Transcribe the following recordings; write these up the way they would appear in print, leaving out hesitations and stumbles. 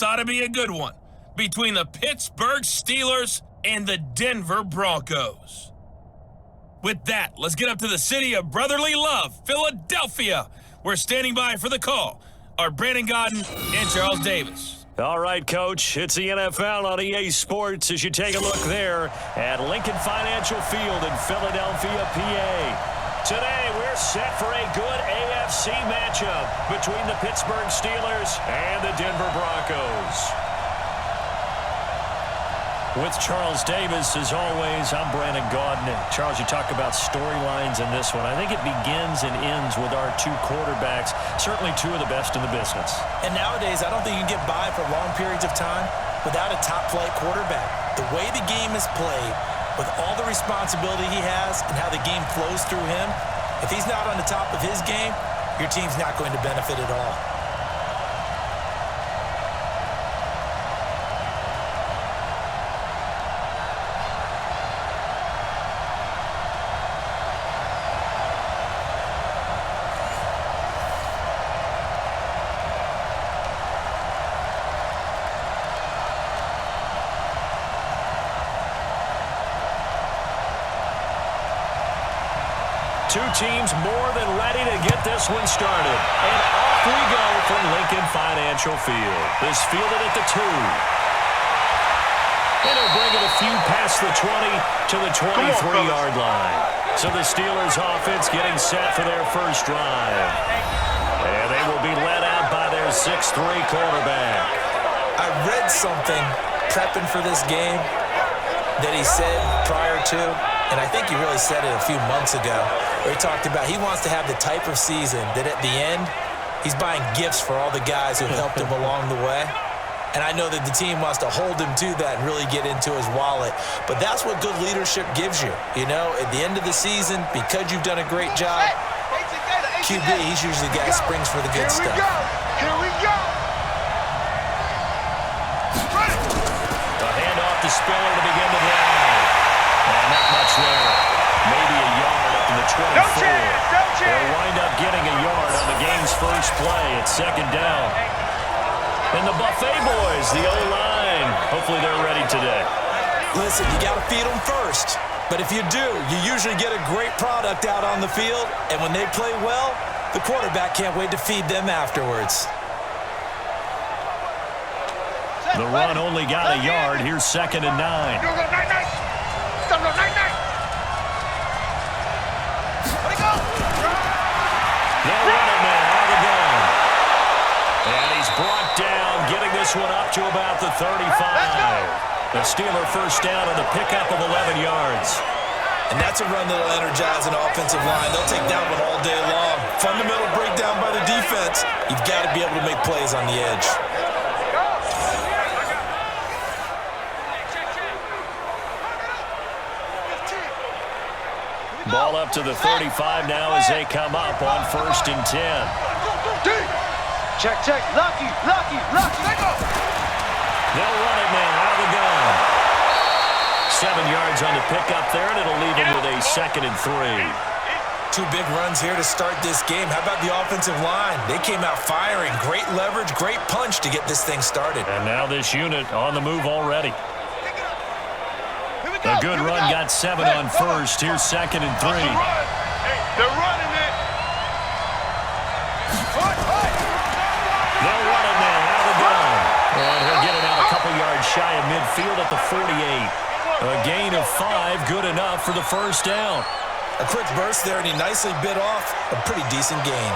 ought to be a good one between the Pittsburgh Steelers and the Denver Broncos. With that, let's get up to the city of brotherly love, Philadelphia. We're standing by for the call are Brandon Godden and Charles Davis. All right, Coach, it's the NFL on EA Sports as you take a look there at Lincoln Financial Field in Philadelphia, PA. Today, we're set for a good AFC matchup between the Pittsburgh Steelers and the Denver Broncos. With Charles Davis, as always, I'm Brandon Godden. Charles, you talk about storylines in this one. I think it begins and ends with our two quarterbacks, certainly two of the best in the business. And nowadays, I don't think you can get by for long periods of time without a top-flight quarterback. The way the game is played, with all the responsibility he has and how the game flows through him, if he's not on the top of his game, your team's not going to benefit at all. Two teams more than ready to get this one started. And off we go from Lincoln Financial Field. This fielded at the 2. And he'll bring it a few past the 20 to the 23-yard line. So the Steelers offense getting set for their first drive. And they will be led out by their 6'3 quarterback. I read something prepping for this game that he said prior to, and I think he really said it a few months ago, where he talked about he wants to have the type of season that at the end, he's buying gifts for all the guys who helped him along the way. And I know that the team wants to hold him to that and really get into his wallet. But that's what good leadership gives you. You know, at the end of the season, because you've done a great job, QB, he's usually the guy who springs for the good stuff. Here we go. The handoff to Spiller to begin the drive. And not much there. Maybe a yard up to the 24. No chance. They'll wind up getting a yard on the game's first play. It's second down. And the Buffet boys, the O-line, hopefully they're ready today. Listen, you got to feed them first. But if you do, you usually get a great product out on the field. And when they play well, the quarterback can't wait to feed them afterwards. The run only got a yard. Here's 2nd and 9. They'll run it now out of the gun. And he's brought down, getting this one up to about the 35. The Steeler first down on the pickup of 11 yards. And that's a run that'll energize an offensive line. They'll take that one all day long. Fundamental breakdown by the defense. You've got to be able to make plays on the edge. Ball up to the 35 now as they come up on 1st and 10. Check. Lucky. They'll run it now out of the gun. 7 yards on the pickup there, and it'll leave them with a 2nd and 3. Two big runs here to start this game. How about the offensive line? They came out firing. Great leverage, great punch to get this thing started. And now this unit on the move already. A good run got 7 on 1st. Here's 2nd and 3. They're running it. They'll run it now out of the gun. And he'll get it out a couple yards shy of midfield at the 48. A gain of 5, good enough for the first down. A quick burst there, and he nicely bit off a pretty decent gain.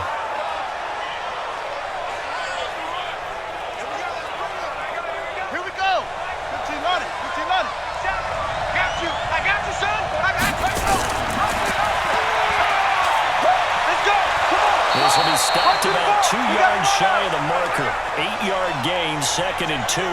Here we go. 15 on it. I got you, son. Let's go. Come on. This will be stopped about 2 yards shy of the marker. 8-yard gain, 2nd and 2.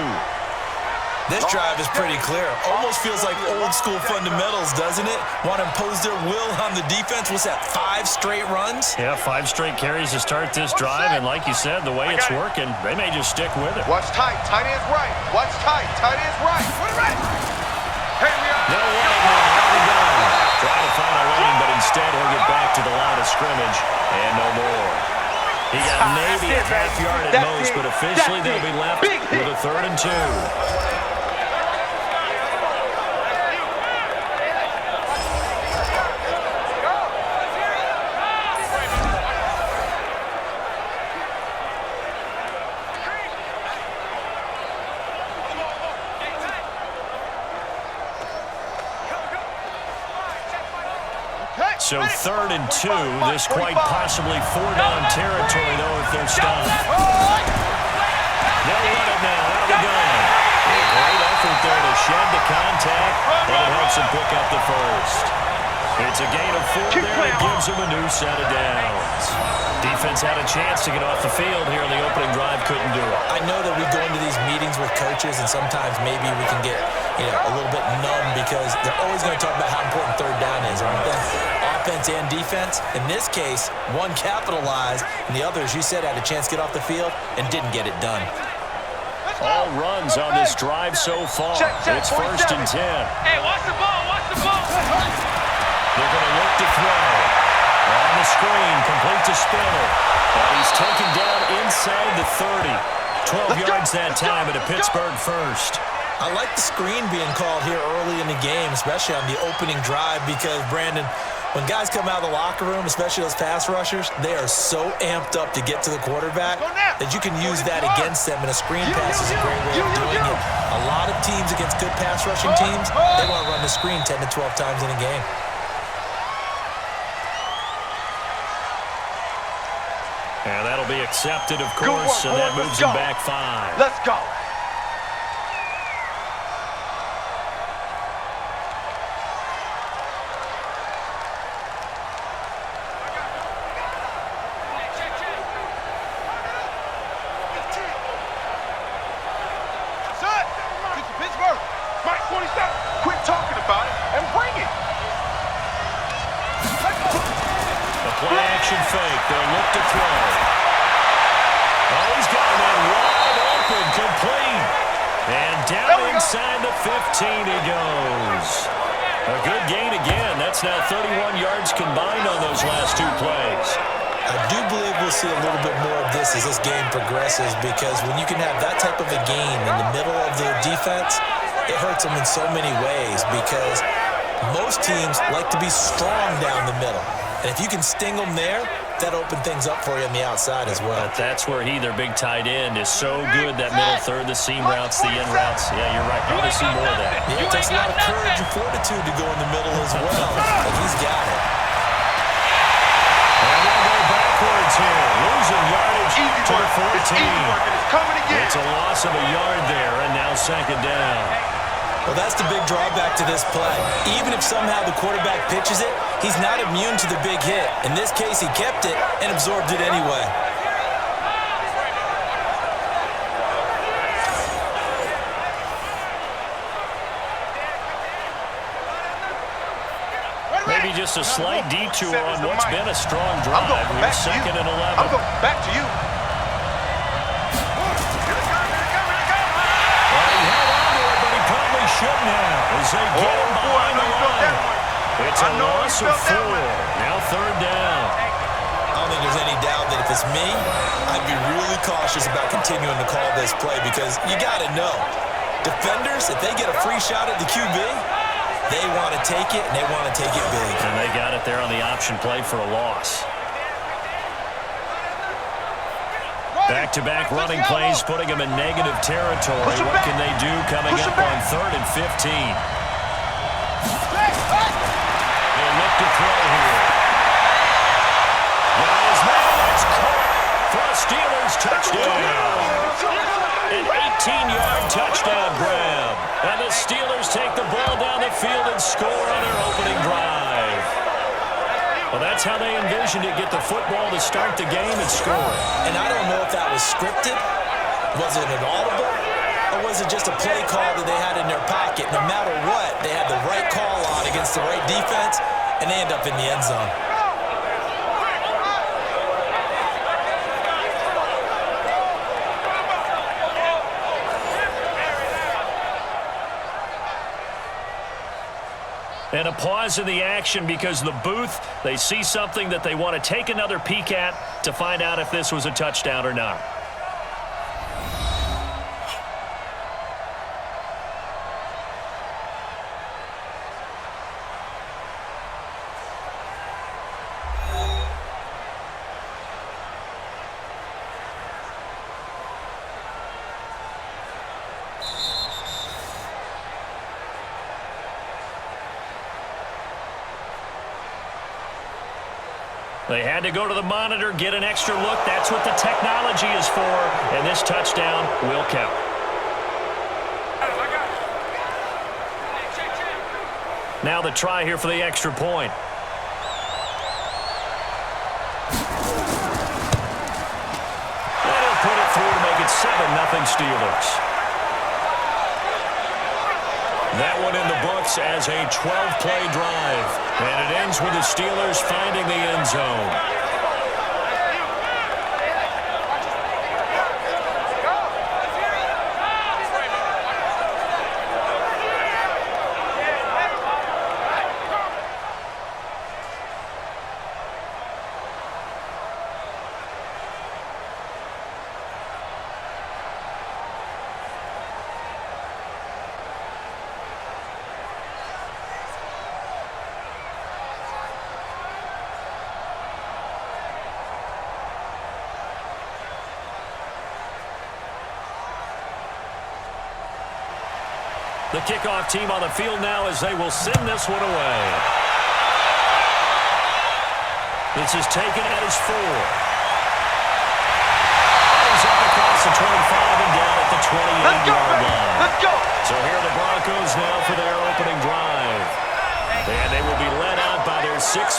This drive is pretty clear. Almost feels like old school fundamentals, doesn't it? Want to impose their will on the defense. What's that, 5 straight runs? Yeah, 5 straight carries to start this drive. And like you said, the way it's working, they may just stick with it. Watch tight. Tight end's right. Watch tight. Tight end's right. Put it right. Hey, we are. They'll run it now out of the gun. Trying to find a lane, but instead he'll get back to the line of scrimmage. And no more. He got maybe a half yard at most, but officially they'll be left with a 3rd and 2. So 3rd and 2, this quite possibly 4-down territory, though, if they're stopped. They'll run it now, out of the gun. A great effort there to shed the contact, and it helps him pick up the first. It's a gain of 4 there, it gives him a new set of downs. Defense had a chance to get off the field here in the opening drive, couldn't do it. I know that we go into these meetings with coaches, and sometimes maybe we can get a little bit numb because they're always going to talk about how important 3rd down is, aren't they? Offense and defense. In this case, one capitalized, and the other, as you said, had a chance to get off the field and didn't get it done. All runs on this drive so far. It's 1st and 10. Hey, watch the ball, watch the ball. They're going to look to throw. On the screen, complete to Spiller. And he's taken down inside the 30. 12 yards that time at a Pittsburgh first. I like the screen being called here early in the game, especially on the opening drive, because, Brandon, when guys come out of the locker room, especially those pass rushers, they are so amped up to get to the quarterback that you can use that against them, and a screen pass is a great way of doing it. A lot of teams against good pass rushing teams, they want to run the screen 10 to 12 times in a game. And that'll be accepted, of course, and that moves him back 5. Let's go. Quit talking about it and bring it. The play-action fake. They'll look to throw. Oh, he's got a man wide open, complete. And down inside the 15 he goes. A good gain again. That's now 31 yards combined on those last 2 plays. I do believe we'll see a little bit more of this as this game progresses, because when you can have that type of a gain in the middle of the defense, it hurts them in so many ways, because most teams like to be strong down the middle. And if you can sting them there, that opens things up for you on the outside as well. But that's where he, their big tight end, is so good, that middle third, the seam routes, the in routes. Yeah, you're right. Probably see more of that. Yeah, it takes a lot of courage and fortitude to go in the middle as well, but he's got it. And they'll go backwards here. Losing yardage to the 14. It's a loss of a yard there, and now 2nd down. Well, that's the big drawback to this play. Even if somehow the quarterback pitches it, he's not immune to the big hit. In this case, he kept it and absorbed it anyway. Maybe just a slight detour on what's been a strong drive. We're 2nd and 11. I'm going back to you. Shouldn't have as they get him behind the line. It's a loss of 4. Now 3rd down. I don't think there's any doubt that if it's me, I'd be really cautious about continuing to call this play, because you got to know, defenders, if they get a free shot at the QB, they want to take it, and they want to take it big. And they got it there on the option play for a loss. Back-to-back running plays, putting them in negative territory. What can they do coming up on 3rd and 15? They'll look to throw here. His man, that's caught for a Steelers touchdown. An 18-yard touchdown grab. And the Steelers take the ball down the field and score on their opening drive. Well, that's how they envisioned it, get the football to start the game and score. And I don't know if that was scripted, was it an audible, or was it just a play call that they had in their pocket? No matter what, they had the right call on against the right defense, and they end up in the end zone. And a pause in the action because the booth, they see something that they want to take another peek at to find out if this was a touchdown or not. They had to go to the monitor, get an extra look. That's what the technology is for, and this touchdown will count. Now the try here for the extra point. And he'll put it through to make it 7-0 Steelers. That one in the books as a 12-play drive. And it ends with the Steelers finding the end zone. The kickoff team on the field now as they will send this one away. This is taken at his 4. He's up across the 25 and down at the 28-yard line. Let's go. So here are the Broncos now for their opening drive. And they will be led out by their 6'6"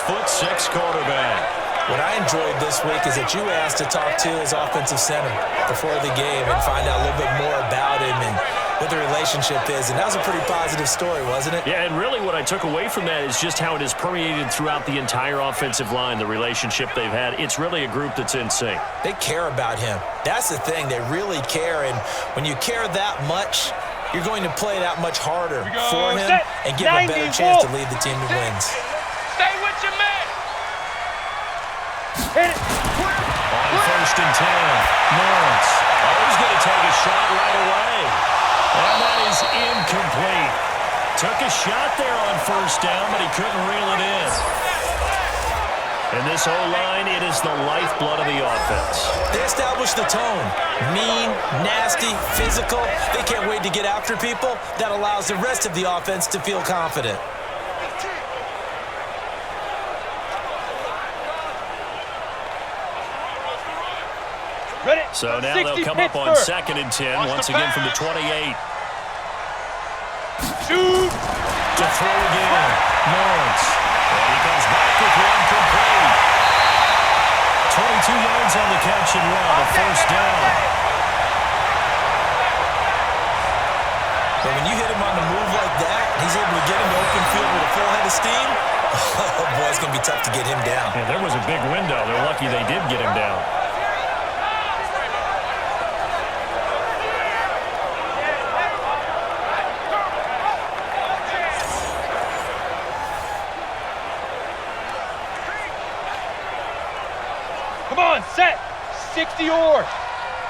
quarterback. What I enjoyed this week is that you asked to talk to his offensive center before the game and find out a little bit more about him and what the relationship is. And that was a pretty positive story, wasn't it? Yeah, and really what I took away from that is just how it has permeated throughout the entire offensive line, the relationship they've had. It's really a group that's in sync. They care about him. That's the thing. They really care. And when you care that much, you're going to play that much harder for him and give him a better chance to lead the team to wins. Stay with your man. On 1st and 10, Lawrence. Oh, he's going to take a shot right away. And that is incomplete. Took a shot there on 1st down, but he couldn't reel it in. And this O-line, it is the lifeblood of the offense. They establish the tone. Mean, nasty, physical. They can't wait to get after people. That allows the rest of the offense to feel confident. So now they'll come up on 2nd and 10, once again from the 28. Shoot! To throw again, Lawrence. And he comes back with one complete. 22 yards on the catch and run, a 1st down. But when you hit him on the move like that, he's able to get him to open field with a full head of steam. Oh, boy, it's going to be tough to get him down. Yeah, there was a big window. They're lucky they did get him down. Come on, set. 60 yards.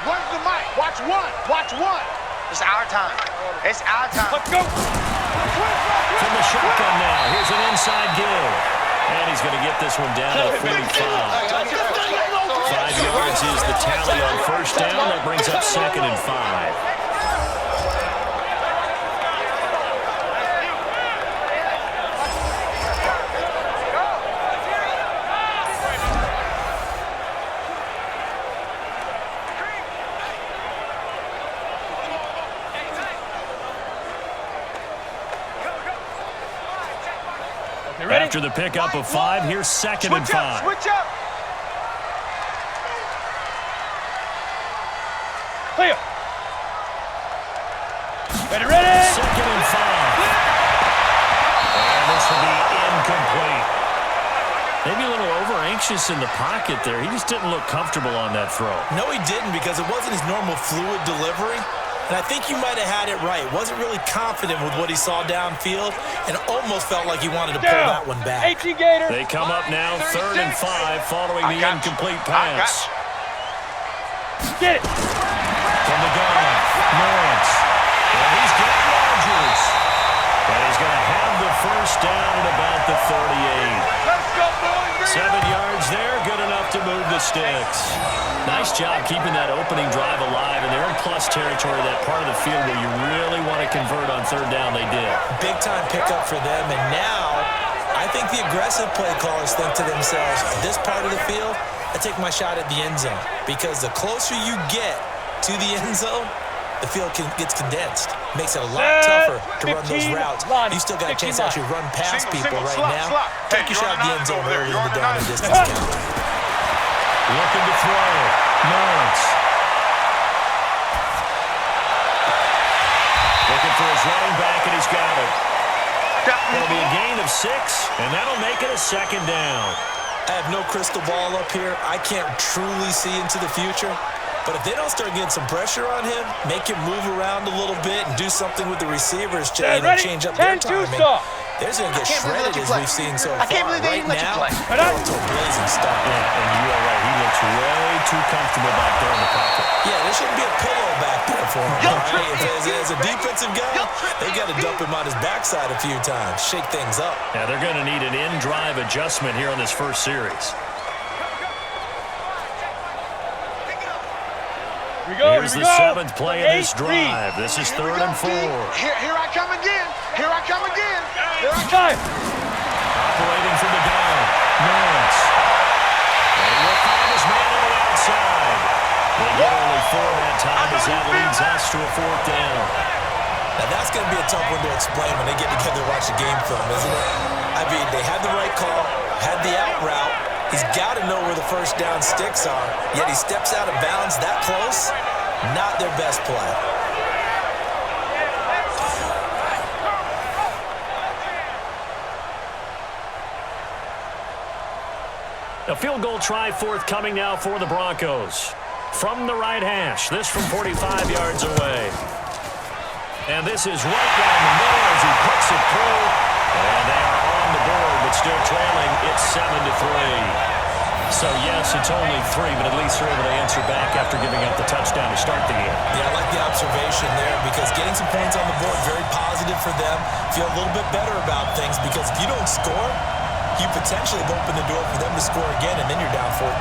Where's the mic? Watch one. Watch one. It's our time. It's our time. Let's go. From the shotgun now. Here's an inside give. And he's going to get this one down to the 45. 5 yards is the tally on 1st down. That brings up 2nd and 5. After the pickup of 5, here's 2nd and 5. Switch up. Clear. Ready. 2nd and 5. And this will be incomplete. Maybe a little over-anxious in the pocket there. He just didn't look comfortable on that throw. No, he didn't, because it wasn't his normal fluid delivery. And I think you might have had it right. Wasn't really confident with what he saw downfield and almost felt like he wanted to pull that one back. 18 Gator. They come up now 3rd and 5 following the incomplete pass. Get it. From the gun, Lawrence. And he's got Rogers. And he's going to have the first down at about the 38. Let's go, boys. 7 yards there, good enough to move the sticks. Nice job keeping that opening drive alive, and they're in plus territory, that part of the field where you really want to convert on 3rd down. They did. Big-time pickup for them, and now I think the aggressive play callers think to themselves, this part of the field, I take my shot at the end zone, because the closer you get to the end zone, the field gets condensed. Makes it a lot tougher to run those routes. You still got a chance to actually run past people right now. Take your shot at the end zone early in the down and distance count. Looking to throw. Lawrence. Looking for his running back, and he's got it. It'll be a gain of 6, and that'll make it a 2nd down. I have no crystal ball up here. I can't truly see into the future. But if they don't start getting some pressure on him, make him move around a little bit and do something with the receivers to change up their timing, they're going to get shredded as we've seen so far. I can't believe they right even let you now, play. they're off to a blazing start. Yeah, and you are right. He looks way too comfortable back there in the pocket. Yeah, there shouldn't be a pillow back there for him. Right? As a defensive guy, they've got to dump him on his backside a few times, shake things up. Yeah, they're going to need an in-drive adjustment here on this first series. Here's the 7th play of this drive. This is 3rd and 4. Here I come again. Here I come again. Here I come. Operating from the gun. Lawrence. And he will find his man on the outside. They get only 4 that time as that leads us to a 4th down. Now that's going to be a tough one to explain when they get together and watch the game film, isn't it? I mean, they had the right call, had the out route. He's got to know where the first down sticks are, yet he steps out of bounds that close. Not their best play. A field goal try forthcoming now for the Broncos. From the right hash, this from 45 yards away. And this is right down the middle as he puts it through. And they are on the board, but still trailing. It's 7-3. So, yes, it's only 3, but at least they're able to answer back after giving up the touchdown to start the game. Yeah, I like the observation there because getting some points on the board, very positive for them. Feel a little bit better about things because if you don't score, you potentially have opened the door for them to score again, and then you're down 14.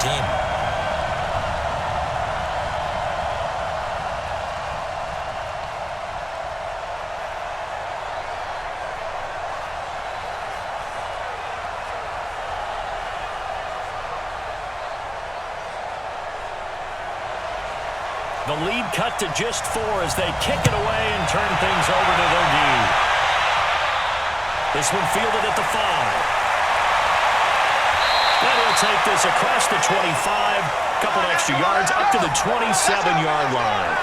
The lead cut to just 4 as they kick it away and turn things over to their D. This one fielded at the 5. And he'll take this across the 25, a couple extra yards, up to the 27-yard line.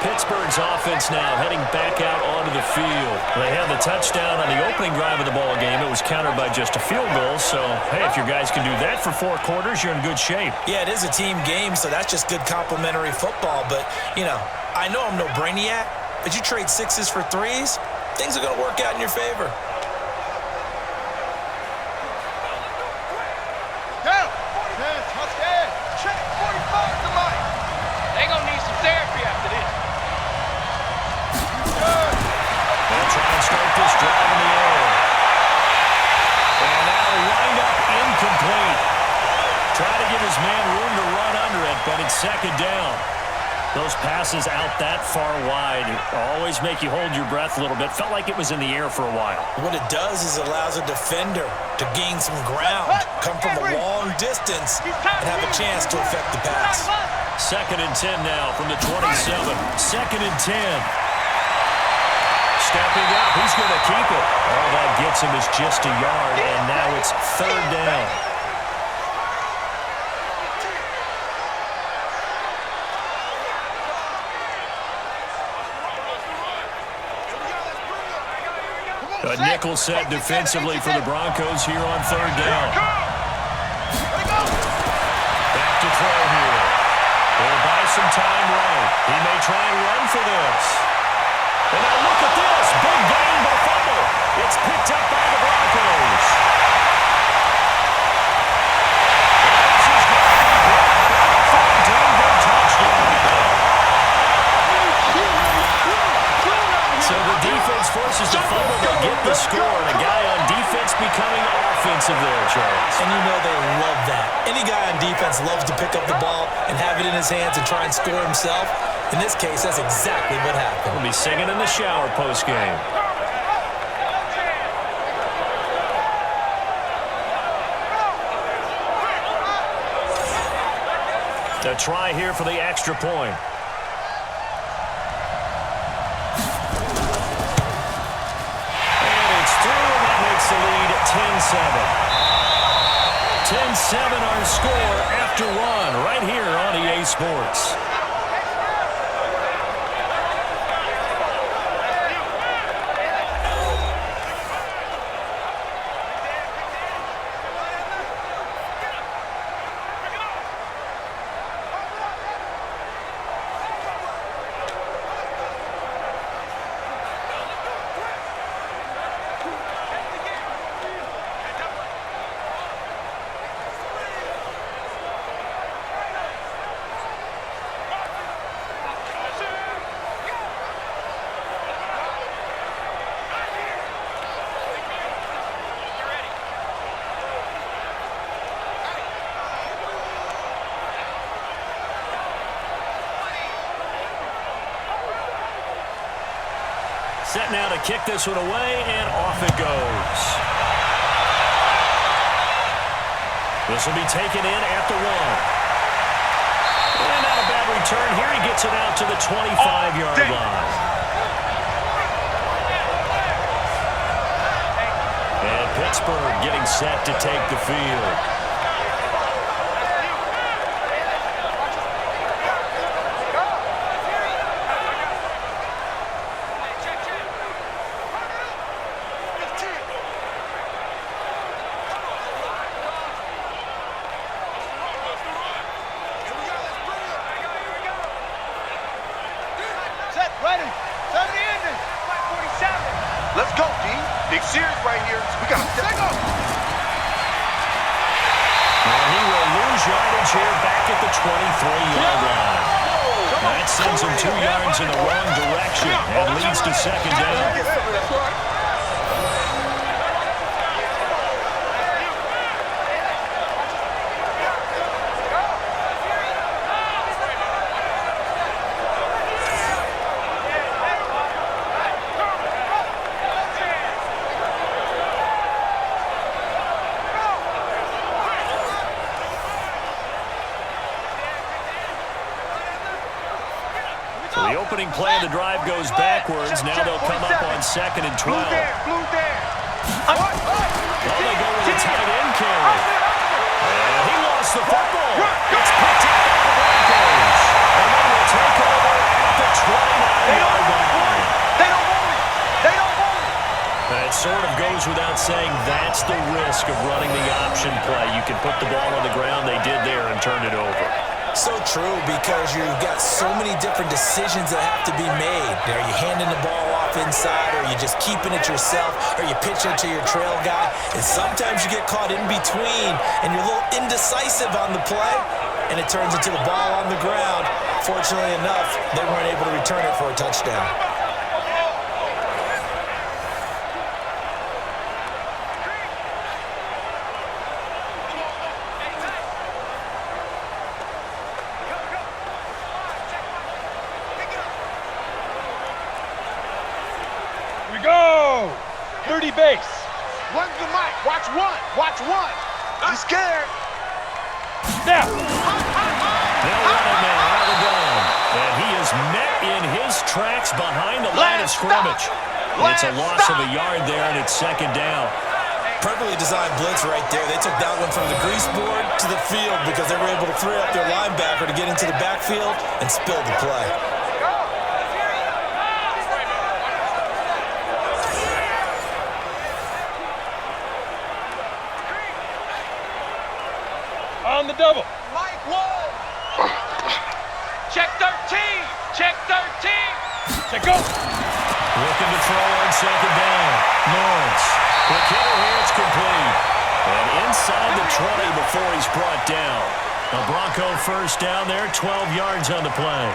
Pittsburgh's offense now heading back out onto the field. They had the touchdown on the opening drive of the ball game. It was countered by just a field goal. So, hey, if your guys can do that for 4 quarters, you're in good shape. Yeah, it is a team game, so that's just good complementary football. But, you know, I know I'm no brainiac, but you trade 6s for 3s, things are going to work out in your favor. Down. Touchdown. Check 45 to line. They're going to need some therapy after this. They'll try and start this drive in the air. And that'll wind up incomplete. Try to give his man room to run under it, but it's 2nd down. Those passes out that far wide always make you hold your breath a little bit. Felt like it was in the air for a while. What it does is allows a defender to gain some ground, come from a long distance, and have a chance to affect the pass. 2nd and 10 now from the 27. 2nd and 10. Stepping up, he's going to keep it. All that gets him is just a yard, and now it's 3rd down. A nickel set defensively for the Broncos here on 3rd down. Back to throw here. They'll buy some time right. He may try and run for this. And now look at this. Big gain but a fumble. It's picked up by the Broncos. This is going to be brought back for a Denver touchdown. So the defense forces the fumble. They get the score. And a guy on defense becoming offensive there, Charles. And you know they love that. Any guy on defense loves to pick up the ball and have it in his hands and try and score himself. In this case, that's exactly what happened. We'll be singing in the shower post-game. A try here for the extra point. And it's through, and that makes the lead 10-7. 10-7 our score after one right here on EA Sports. Set now to kick this one away, and off it goes. This will be taken in at the 1. And not a bad return here. He gets it out to the 25-yard line. And Pittsburgh getting set to take the field. Let's go, D. Big series right here. We got to go. And he will lose yardage here back at the 23-yard line. That sends him 2 yards in the wrong direction and leads to second down. The opening play of the drive goes backwards. Now they'll come up on 2nd and 12. Blue there. Oh, they go with a tight end carry. And he lost the football. It's picked up by the Broncos. And they will take over at the 29-yard line. They don't want it. They don't want it. That sort of goes without saying. That's the risk of running the option play. You can put the ball on the ground. They did there and turned it over. So true, because you've got so many different decisions that have to be made. Are you handing the ball off inside, or are you just keeping it yourself, or you pitch it to your trail guy? And sometimes you get caught in between, and you're a little indecisive on the play, and it turns into the ball on the ground. Fortunately enough, they weren't able to return it for a touchdown. Go! 30 base. Run the mic. Watch one. Watch one. You scared? Now. They'll run it now out of the gun. And he is met in his tracks behind the line of scrimmage. It's a loss of a yard there, and it's second down. Perfectly designed blitz right there. They took that one from the grease board to the field because they were able to free up their linebacker to get into the backfield and spill the play. On the double. Mike, whoa! Check 13. Set, go. Looking to throw on second down. Lawrence. Quick hitter here, it's complete. And inside the 20 before he's brought down. A Bronco first down there, 12 yards on the play.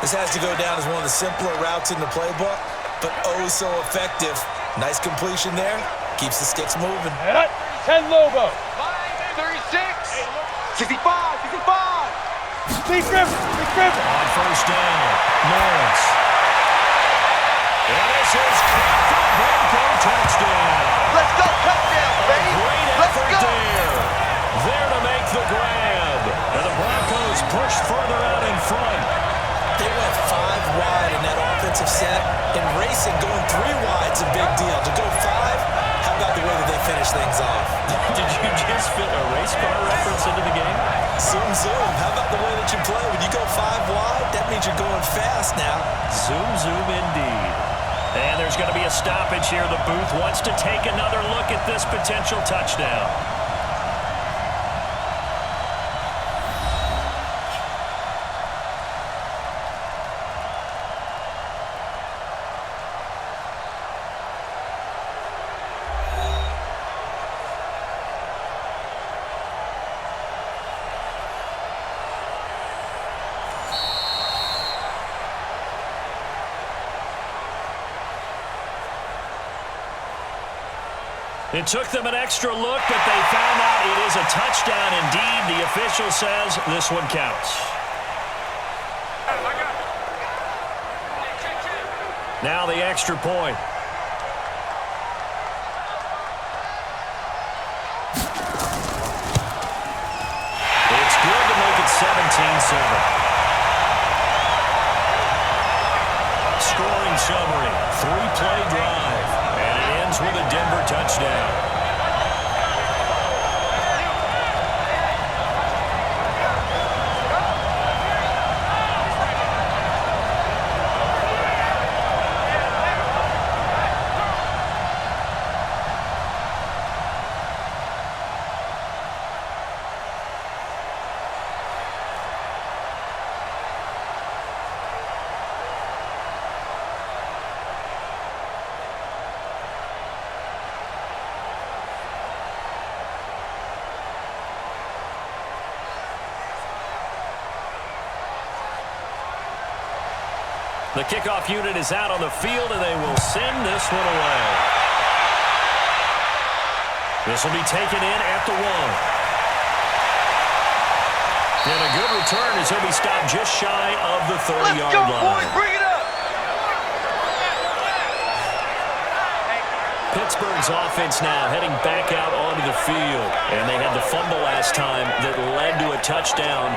This has to go down as one of the simpler routes in the playbook, but oh so effective. Nice completion there. Keeps the sticks moving. 10 Lobo. 36. 65. 65. Deep river. Deep river. On first down, Lawrence. And this is caught for Bronco touchdown. Let's go, touchdown, baby. Great Let's effort go. there to make the grab. And the Broncos push further out in front. They went 5 wide in that offensive set. In racing, going 3 wide's a big deal. To go 5, how about the way that they finish things off? Did you just fit a race car reference into the game? Zoom, zoom. How about the way that you play? When you go 5 wide, that means you're going fast now. Zoom, zoom indeed. And there's going to be a stoppage here. The booth wants to take another look at this potential touchdown. It took them an extra look, but they found out it is a touchdown indeed. The official says this one counts. Now the extra point. It's good to make it 17-7. Scoring summary, 3-play drive. With a Denver touchdown. The kickoff unit is out on the field, and they will send this one away. This will be taken in at the 1. And a good return as he'll be stopped just shy of the 30-yard line. Let's go, boys. Bring it up. Pittsburgh's offense now heading back out onto the field. And they had the fumble last time that led to a touchdown.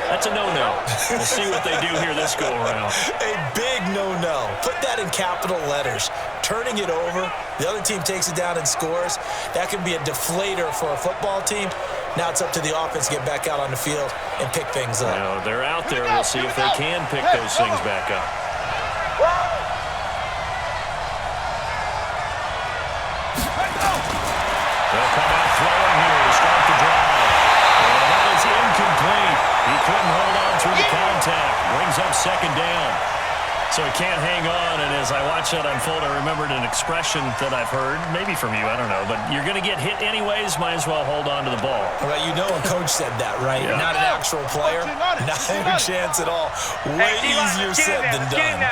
That's a no-no. We'll see what they do here this go-around. A big no-no. Put that in capital letters. Turning it over, the other team takes it down and scores. That can be a deflator for a football team. Now it's up to the offense to get back out on the field and pick things up. Now, they're out there. We'll see if they can pick those things back up. They'll come out throwing here to start the drive. And that is incomplete. He couldn't hold on through the contact. Brings up second down. So he can't hang on, and as I watch that unfold, I remembered an expression that I've heard, maybe from you, I don't know, but you're going to get hit anyways, might as well hold on to the ball. Well, you know a coach said that, right? Yeah. Not an actual player. Not a chance at all. Way easier said than done.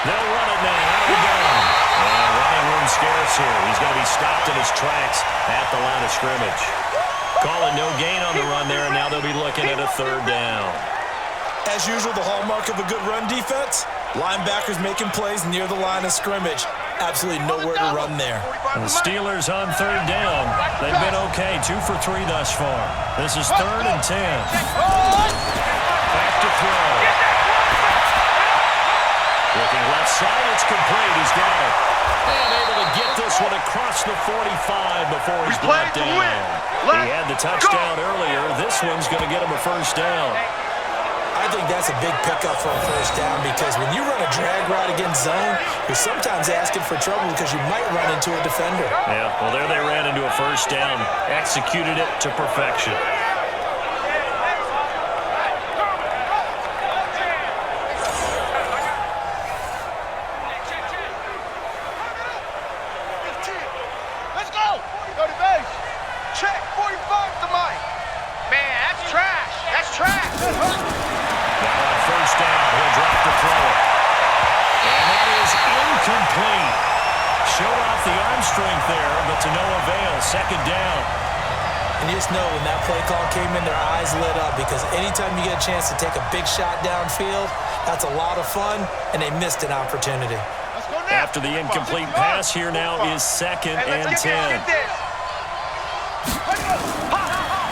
They'll run it now. Out of down. And running room scarce here. He's going to be stopped in his tracks at the line of scrimmage. Calling no gain on the run there, and now they'll be looking at a third down. As usual, the hallmark of a good run defense, linebackers making plays near the line of scrimmage. Absolutely nowhere to run there. And the Steelers on third down. They've been okay, 2 for 3 thus far. This is 3rd and 10. Back to throw. Looking left side, it's complete. He's got it. And able to get this one across the 45 before he's brought down. He had the touchdown earlier. This one's going to get him a first down. I think that's a big pickup for a first down because when you run a drag route against zone, you're sometimes asking for trouble because you might run into a defender. Yeah, well, there they ran into a first down. Executed it to perfection. strength there, but to no avail. Second down. And you just know when that play call came in, their eyes lit up, because anytime you get a chance to take a big shot downfield, that's a lot of fun, and they missed an opportunity. After the incomplete pass, here now is 2nd and 10.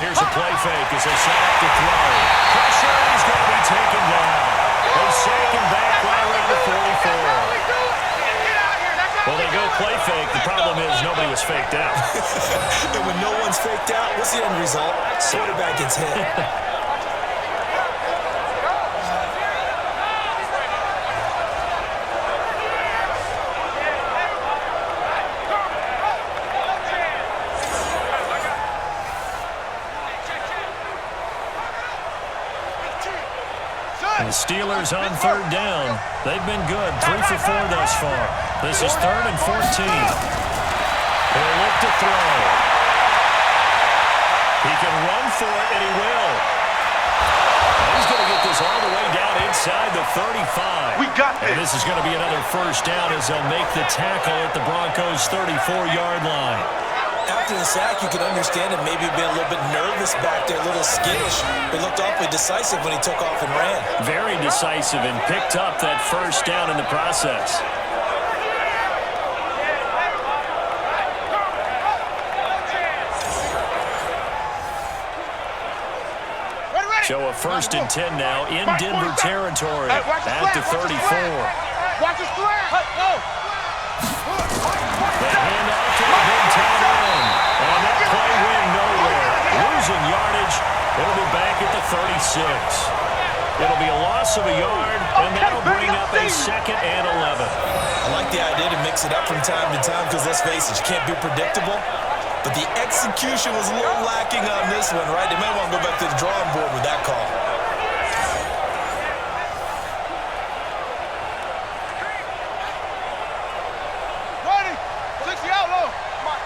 Here's a play fake as they set up to throw. Pressure, he's going to be taken down. They sack him back right around the 44. Well, they go play fake. The problem is nobody was faked out. And when no one's faked out, what's the end result? Quarterback gets hit. The Steelers on 3rd down. They've been good, 3 for 4 thus far. This is 3rd and 14. They'll look to throw. He can run for it, and he will. He's going to get this all the way down inside the 35. We got this. And this is going to be another first down as they'll make the tackle at the Broncos' 34-yard line. After the sack, you could understand him maybe being a little bit nervous back there, a little skittish. He looked awfully decisive when he took off and ran. Very decisive and picked up that first down in the process. Show a 1st and 10 now in Denver territory at the 34. Watch his square. They hand off to the big tight end. And that play went nowhere. Losing yardage. It'll be back at the 36. It'll be a loss of a yard, and that'll bring up a 2nd and 11. I like the idea to mix it up from time to time because, let's face it, you can't be predictable. But the execution was a little lacking on this one, right? They might want to go back to the drawing board with that call. Ready. 60 out low.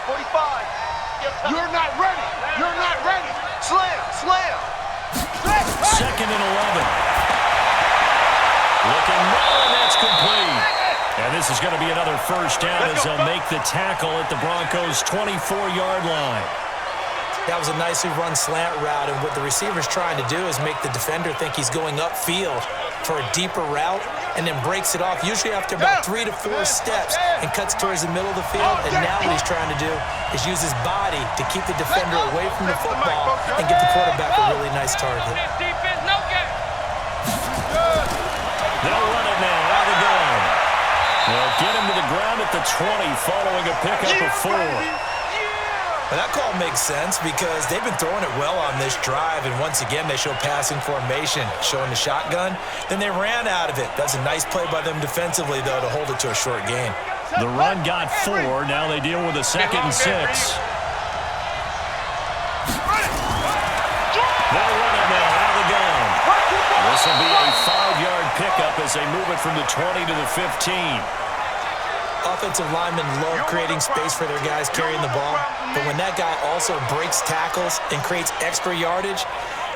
45. You're not ready. You're not ready. Slam, slam. 2nd and 11. Looking low, and that's complete. And this is going to be another first down as they'll make the tackle at the Broncos' 24-yard line. That was a nicely run slant route, and what the receiver's trying to do is make the defender think he's going upfield for a deeper route, and then breaks it off, usually after about 3 to 4 steps, and cuts towards the middle of the field. And now what he's trying to do is use his body to keep the defender away from the football and give the quarterback a really nice target. They'll run it now out of the gun. They'll get him to the ground at the 20 following a pickup of 4. Well, that call makes sense because they've been throwing it well on this drive, and once again they show passing formation, showing the shotgun. Then they ran out of it. That's a nice play by them defensively, though, to hold it to a short gain. The run got 4. Now they deal with a 2nd and 6. They'll run it now out of the gun. This will be a 5-yard pickup as they move it from the 20 to the 15. Offensive linemen love creating space for their guys carrying the ball, but when that guy also breaks tackles and creates extra yardage,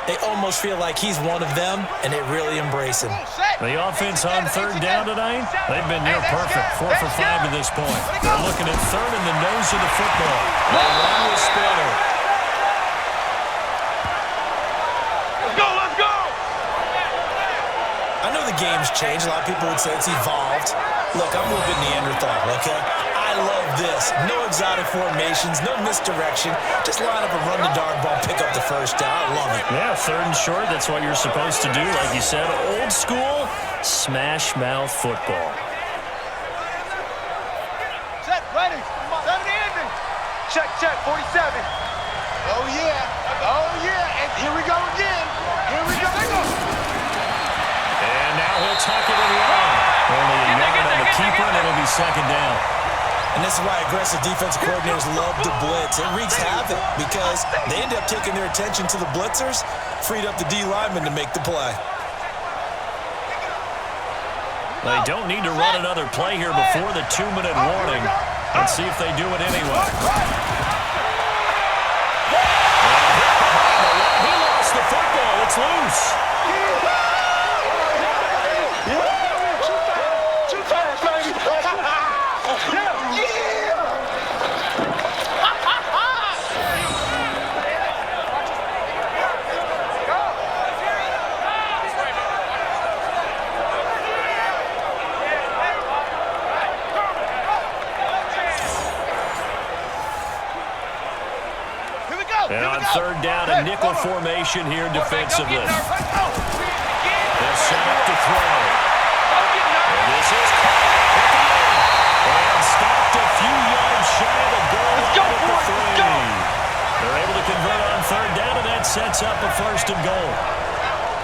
they almost feel like he's one of them, and they really embrace him. The offense on 3rd down tonight, they've been near perfect, 4 for 5 to this point. They're looking at 3rd in the nose of the football. They run with Spiller. Let's go. I know the game's changed. A lot of people would say it's evolved. Look, I'm a little bit Neanderthal, okay? I love this. No exotic formations, no misdirection. Just line up and run the darn ball, pick up the first down. I love it. Yeah, 3rd and short, that's what you're supposed to do. Like you said, old school, smash mouth football. Set, ready. 70 ending. Check, 47. Oh, yeah. And here we go again. And now he'll tuck it in long. Only a yard on the keeper, and it'll be 2nd down. And this is why aggressive defensive coordinators love to blitz. It wreaks havoc because they end up taking their attention to the blitzers, freed up the D lineman to make the play. They don't need to run another play here before the 2-minute warning. Let's see if they do it anyway. He lost the football. It's loose. third down and nickel formation here defensively. They'll set up to throw. And this is caught at the end. And stopped a few yards shy of the goal line at the 3. They're able to convert on third down, and that sets up a 1st and goal.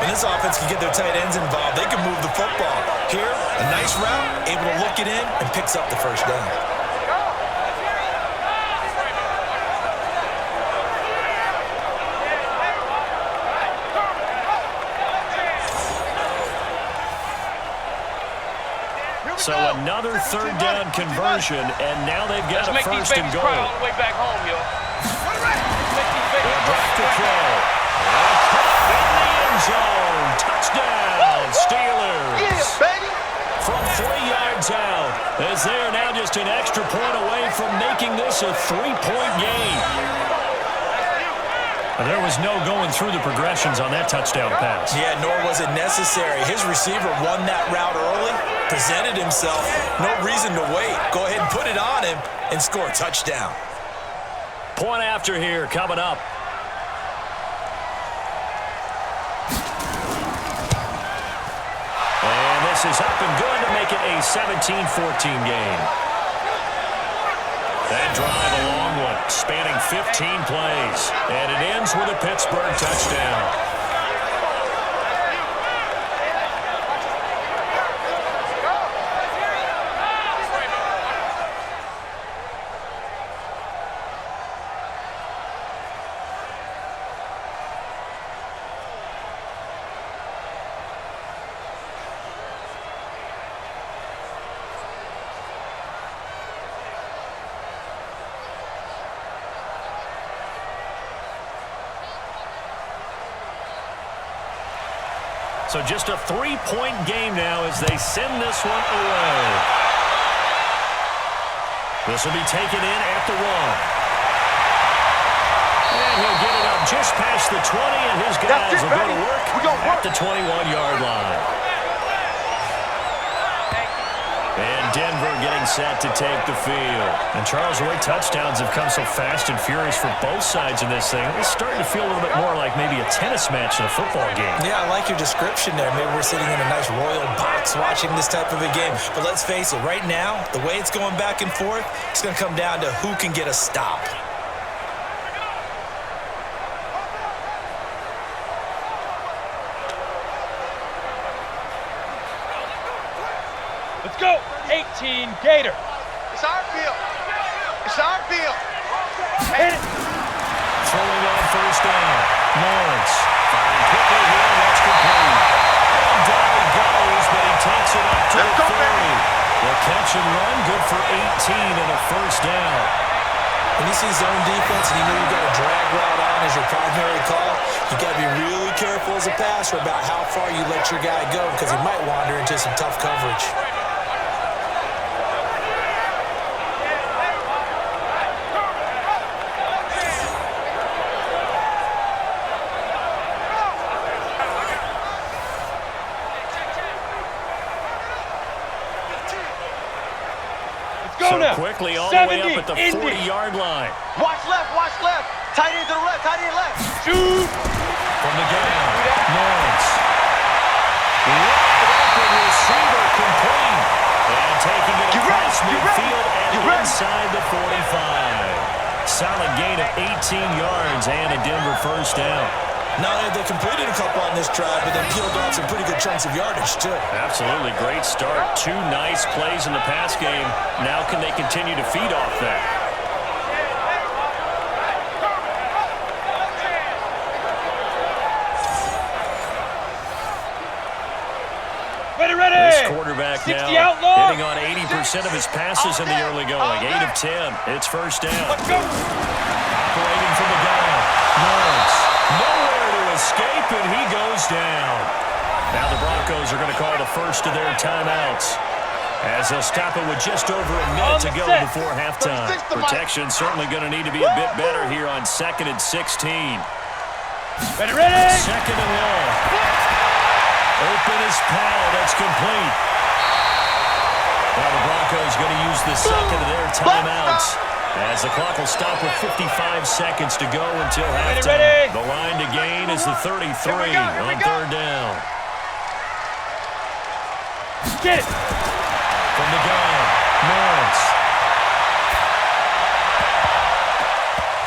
When this offense can get their tight ends involved, they can move the football. Here, a nice route, able to look it in, and picks up the 1st down. So another third down conversion, and now they've got a 1st and goal. All the way back home, yo. They'll drop to throw. In the end zone. Touchdown, Steelers. Yeah, baby. From 3 yards out, as they are now just an extra point away from making this a 3-point game. There was no going through the progressions on that touchdown pass. Yeah, nor was it necessary. His receiver won that route early, presented himself. No reason to wait. Go ahead and put it on him and score a touchdown. Point after here coming up. And this is up and good to make it a 17-14 game. That drive a long one, spanning 15 plays. And it ends with a Pittsburgh touchdown. So just a 3-point game now as they send this one away. This will be taken in at the 1. And he'll get it up just past the 20, and his guys will go to work at the 21-yard line. And Denver getting set to take the field. And Charles, the way touchdowns have come so fast and furious for both sides in this thing, it's starting to feel a little bit more like maybe a tennis match in a football game. Yeah, I like your description there. Maybe we're sitting in a nice royal box watching this type of a game. But let's face it, right now, the way it's going back and forth, it's going to come down to who can get a stop. Let's go. 18 Gator. It's our field. It's our field. Hit it. Throwing on 1st down. Lawrence. Firing quickly here. That's complete. And down he goes, but he takes it up to the 30. The catch and run, good for 18 and a 1st down. When you see zone defense and you know you've got a drag route on as your primary call, you got to be really careful as a passer about how far you let your guy go because he might wander into some tough coverage. So quickly all the way up at the 40-yard line. Watch left. Tight end to the left, tight end left. Shoot. From the gun, Lawrence. Wide open receiver complete. And taking it across midfield and inside the 45. Solid gain of 18 yards and a Denver 1st down. Not only have they completed a couple on this drive, but then peeled off some pretty good chunks of yardage, too. Absolutely. Great start. 2 nice plays in the pass game. Now can they continue to feed off that? Ready. This quarterback now hitting on 80% of his passes in the early going. 8 of 10. It's 1st down. Let's go. Operating from the gun. Lawrence. Nowhere to escape, and he goes down. Now the Broncos are going to call the first of their timeouts, as they'll stop it with just over a minute to go before halftime. Protection certainly going to need to be a bit better here on 2nd and 16. Ready. 2nd and long. Open is Powell. That's complete. Now the Broncos going to use the second of their timeouts As the clock will stop with 55 seconds to go until halftime. Ready. The line to gain is the 33 on third down. Get it. From the gun, Morris.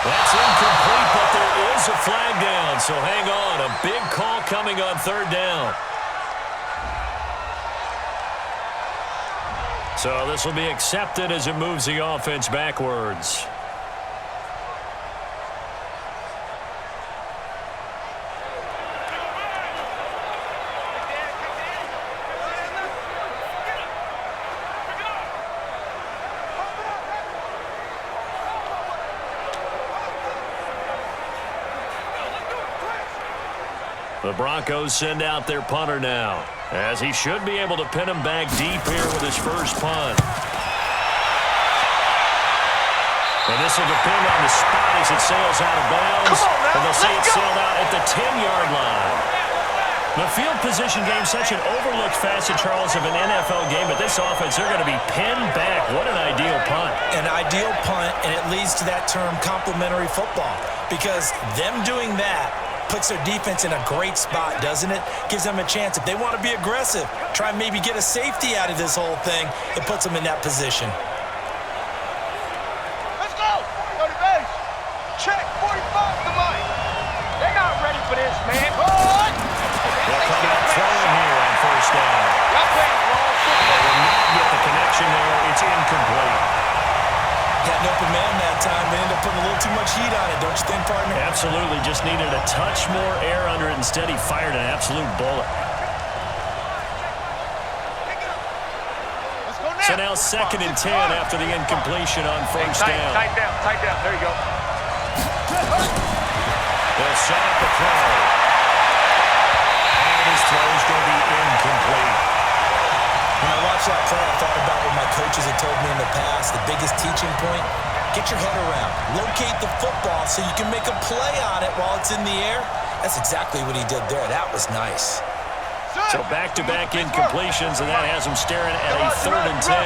That's incomplete, but there is a flag down, so hang on. A big call coming on third down. So this will be accepted as it moves the offense backwards. The Broncos send out their punter now, as he should be able to pin him back deep here with his first punt. And this will depend on the spot as it sails out of bounds. And they'll see it sailed out at the 10-yard line. The field position game, such an overlooked facet, Charles, of an NFL game, but this offense, they're going to be pinned back. What an ideal punt. An ideal punt, and it leads to that term complementary football, because them doing that puts their defense in a great spot, doesn't it? Gives them a chance. If they want to be aggressive, try and maybe get a safety out of this whole thing, it puts them in that position. Let's go! Go to base! Check 45 to Mike! They're not ready for this, man! Hold! They'll come out throwing here on first down. Y'all playing wrong They will not get the connection there. It's incomplete. Got an open man that time. They ended up putting a little too much heat on it, don't you think, partner? Absolutely. Just needed a touch more air under it. Instead, he fired an absolute bullet. Let's go now! So now 2nd and 10 after the incompletion on first down. Tight down. There you go. They'll set up the throw. And his throw is going to be incomplete. When I watched that play, I thought about what my coaches had told me in the past. The biggest teaching point, get your head around. Locate the football so you can make a play on it while it's in the air. That's exactly what he did there. That was nice. So back-to-back incompletions, and that has him staring at a 3rd and 10.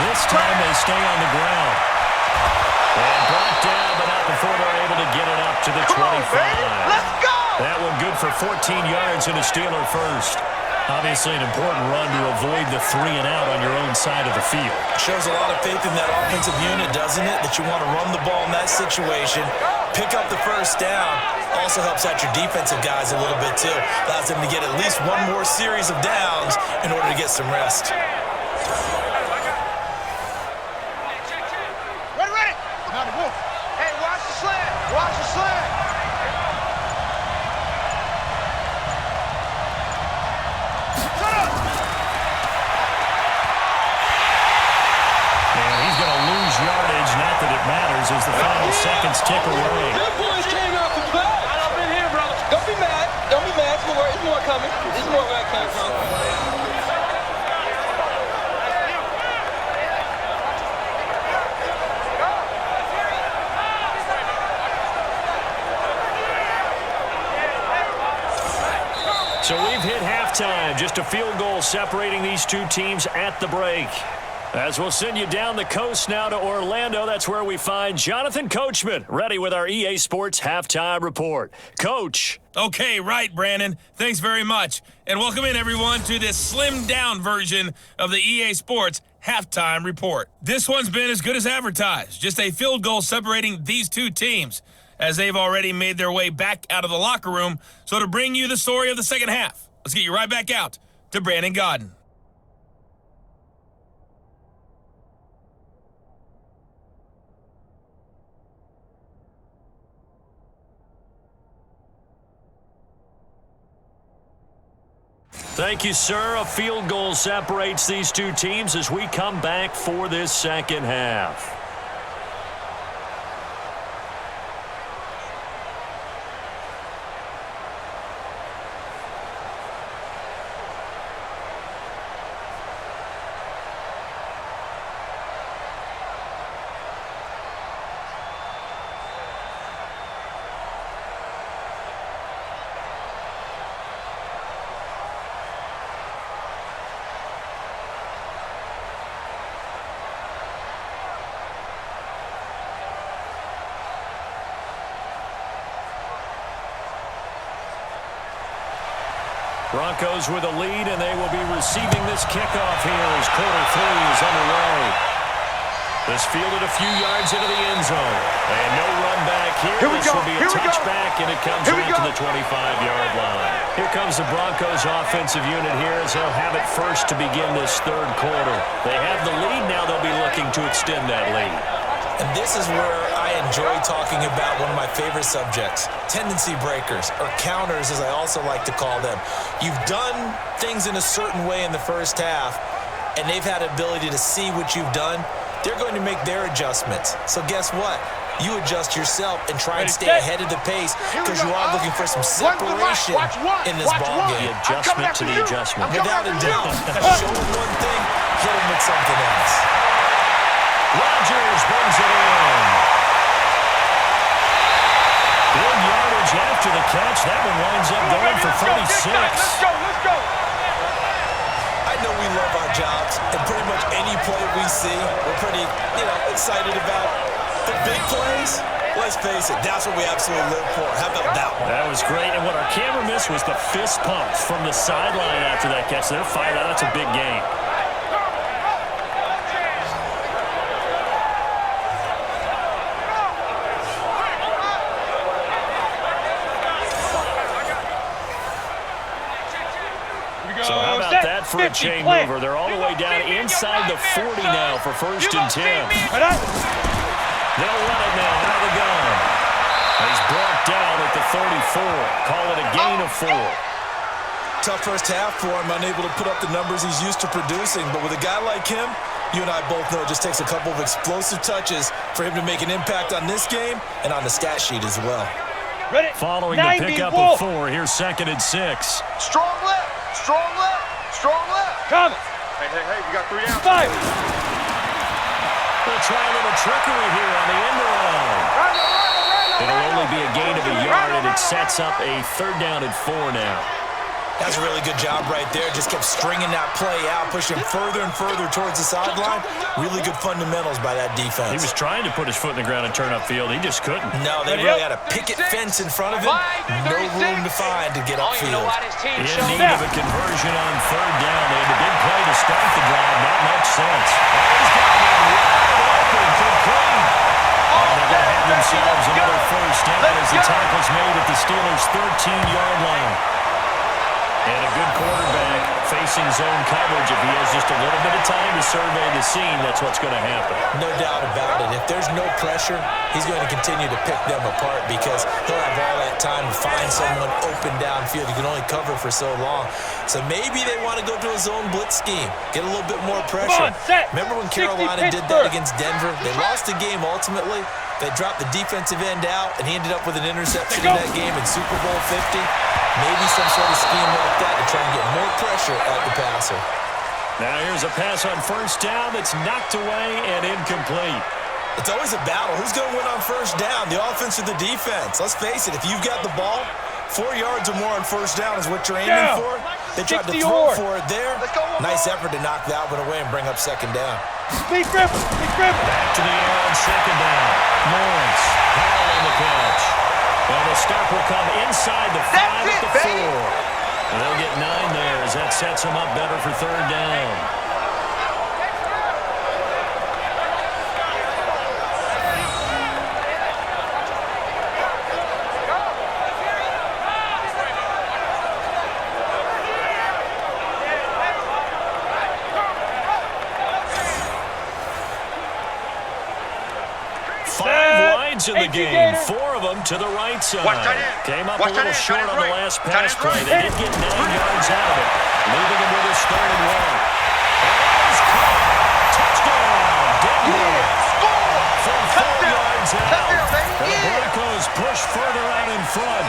This time they stay on the ground. And brought down, but not before they're able to get it up to the 25. Let's go! That one good for 14 yards and a Steeler first. Obviously an important run to avoid the 3 and out on your own side of the field. Shows a lot of faith in that offensive unit, doesn't it? That you want to run the ball in that situation. Pick up the first down. Also helps out your defensive guys a little bit too. Allows them to get at least one more series of downs in order to get some rest. Ready! Hey, watch the slant! Watch the slant! Yardage, not that it matters, as the final seconds tick away. Them boys came out for play. I've been here, brother. Don't be mad. There's more coming. There's more where I came from. So we've hit halftime. Just a field goal separating these two teams at the break. As we'll send you down the coast now to Orlando, that's where we find Jonathan Coachman, ready with our EA Sports Halftime Report. Coach. Okay, right, Brandon. Thanks very much. And welcome in, everyone, to this slimmed-down version of the EA Sports Halftime Report. This one's been as good as advertised. Just a field goal separating these two teams, as they've already made their way back out of the locker room. So to bring you the story of the second half, let's get you right back out to Brandon Godden. Thank you, sir. A field goal separates these two teams as we come back for this second half. Broncos with a lead, and they will be receiving this kickoff here as quarter 3 is underway. This fielded a few yards into the end zone. And no run back here. This will be a touchback, and it comes right to the 25-yard line. Here comes the Broncos offensive unit here as they'll have it first to begin this third quarter. They have the lead. Now they'll be looking to extend that lead. And this is where I enjoy talking about one of my favorite subjects, tendency breakers, or counters as I also like to call them. You've done things in a certain way in the first half, and they've had the ability to see what you've done. They're going to make their adjustments. So guess what? You adjust yourself and try and stay ahead of the pace because you are looking for some separation in this ball game. The adjustment to the adjustment. Without a doubt. Show them one thing, hit them with something else. Rodgers brings it in. Good yardage after the catch. That one winds up going for 36. Let's go. I know we love our jobs, and pretty much any play we see, we're pretty, excited about. The big plays, let's face it, that's what we absolutely live for. How about that one? That was great, and what our camera missed was the fist pump from the sideline after that catch. They're fired out. That's a big game. So how about that for a chain mover? They're all the way down inside the 40 now for 1st and 10. They'll run it now out of the gun. He's brought down at the 34. Call it a gain of 4. Tough first half for him, unable to put up the numbers he's used to producing. But with a guy like him, you and I both know it just takes a couple of explosive touches for him to make an impact on this game and on the stat sheet as well. Ready? Following the pickup of 4, here's 2nd and 6. Strong left. Coming. Hey, you got 3 down. 5. They'll try a little trickery here on the end around. It'll only be a gain of a yard, and it sets up a 3rd down and 4 now. That's a really good job right there. Just kept stringing that play out, pushing further and further towards the sideline. Really good fundamentals by that defense. He was trying to put his foot in the ground and turn upfield. He just couldn't. No, they really had a picket fence in front of him. No room to find to get upfield. In need of a conversion on 3rd down. They had the big play to start the drive. Not much sense. He's got one wide open for Clean. And they're going to have themselves another 1st down as the tackle's made at the Steelers' 13-yard line. And a good quarterback facing zone coverage. If he has just a little bit of time to survey the scene, that's what's going to happen. No doubt about it. If there's no pressure, he's going to continue to pick them apart because he'll have all that time to find someone open downfield. He can only cover for so long. So maybe they want to go to a zone blitz scheme, get a little bit more pressure. Remember when Carolina did that against Denver? They lost the game ultimately. They dropped the defensive end out, and he ended up with an interception in that game in Super Bowl 50. Maybe some sort of scheme like that to try and get more pressure at the passer. Now here's a pass on 1st down that's knocked away and incomplete. It's always a battle. Who's going to win on 1st down, the offense or the defense? Let's face it, if you've got the ball, 4 yards or more on 1st down is what you're aiming for. They tried to throw for it there. Nice effort to knock that one away and bring up 2nd down. Big grip. Back to the air on 2nd down. Lawrence, Howell on the catch. And the stop will come inside the 5 at the 4. And they'll get 9 there as that sets them up better for 3rd down. In the game, 4 of them to the right side. Came up a little short on the last pass play. They did get 9 yards out of it, leaving him with his 3rd and 1. Touchdown, Denver. From 4 yards out. The Broncos push further out in front.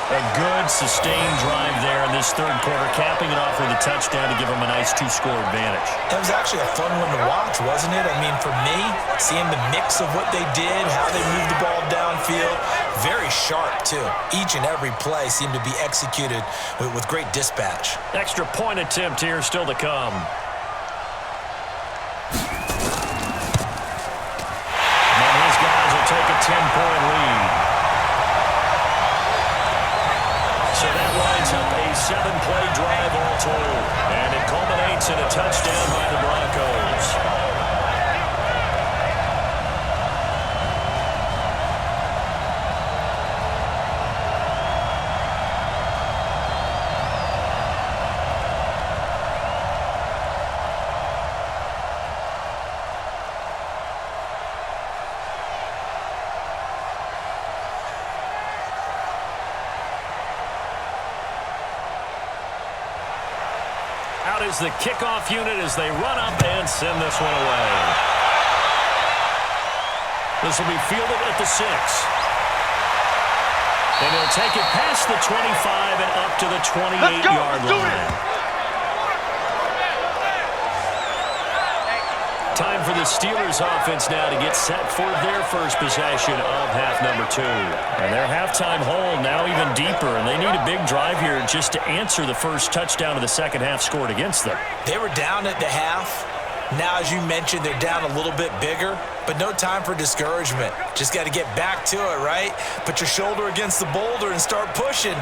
A good, sustained drive there in this 3rd quarter, capping it off with a touchdown to give them a nice 2-score advantage. That was actually a fun one to watch, wasn't it? I mean, for me, seeing the mix of what they did, how they moved the ball downfield, very sharp, too. Each and every play seemed to be executed with great dispatch. Extra point attempt here still to come. And these guys will take a 10-point lead. So that lines up a 7-play drive all told. And it culminates in a touchdown by the Broncos. Out is the kickoff unit as they run up and send this one away. This will be fielded at the 6. And he'll take it past the 25 and up to the 28-yard line. Time for the Steelers offense now to get set for their first possession of half number 2. And their halftime hole now even deeper, and they need a big drive here just to answer the first touchdown of the second half scored against them. They were down at the half. Now, as you mentioned, they're down a little bit bigger, but no time for discouragement. Just got to get back to it, right? Put your shoulder against the boulder and start pushing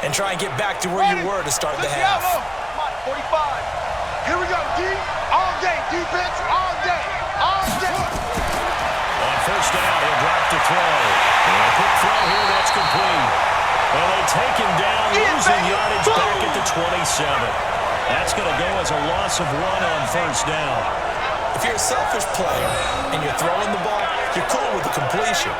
and try and get back to where you were to start the half. 45. Here we go, D. All day, defense, all day, all day. On first down, he'll drop to throw. And a quick throw here, that's complete. And they take him down, losing yardage back at the 27. That's going to go as a loss of 1 on first down. If you're a selfish player and you're throwing the ball, you're cool with the completion.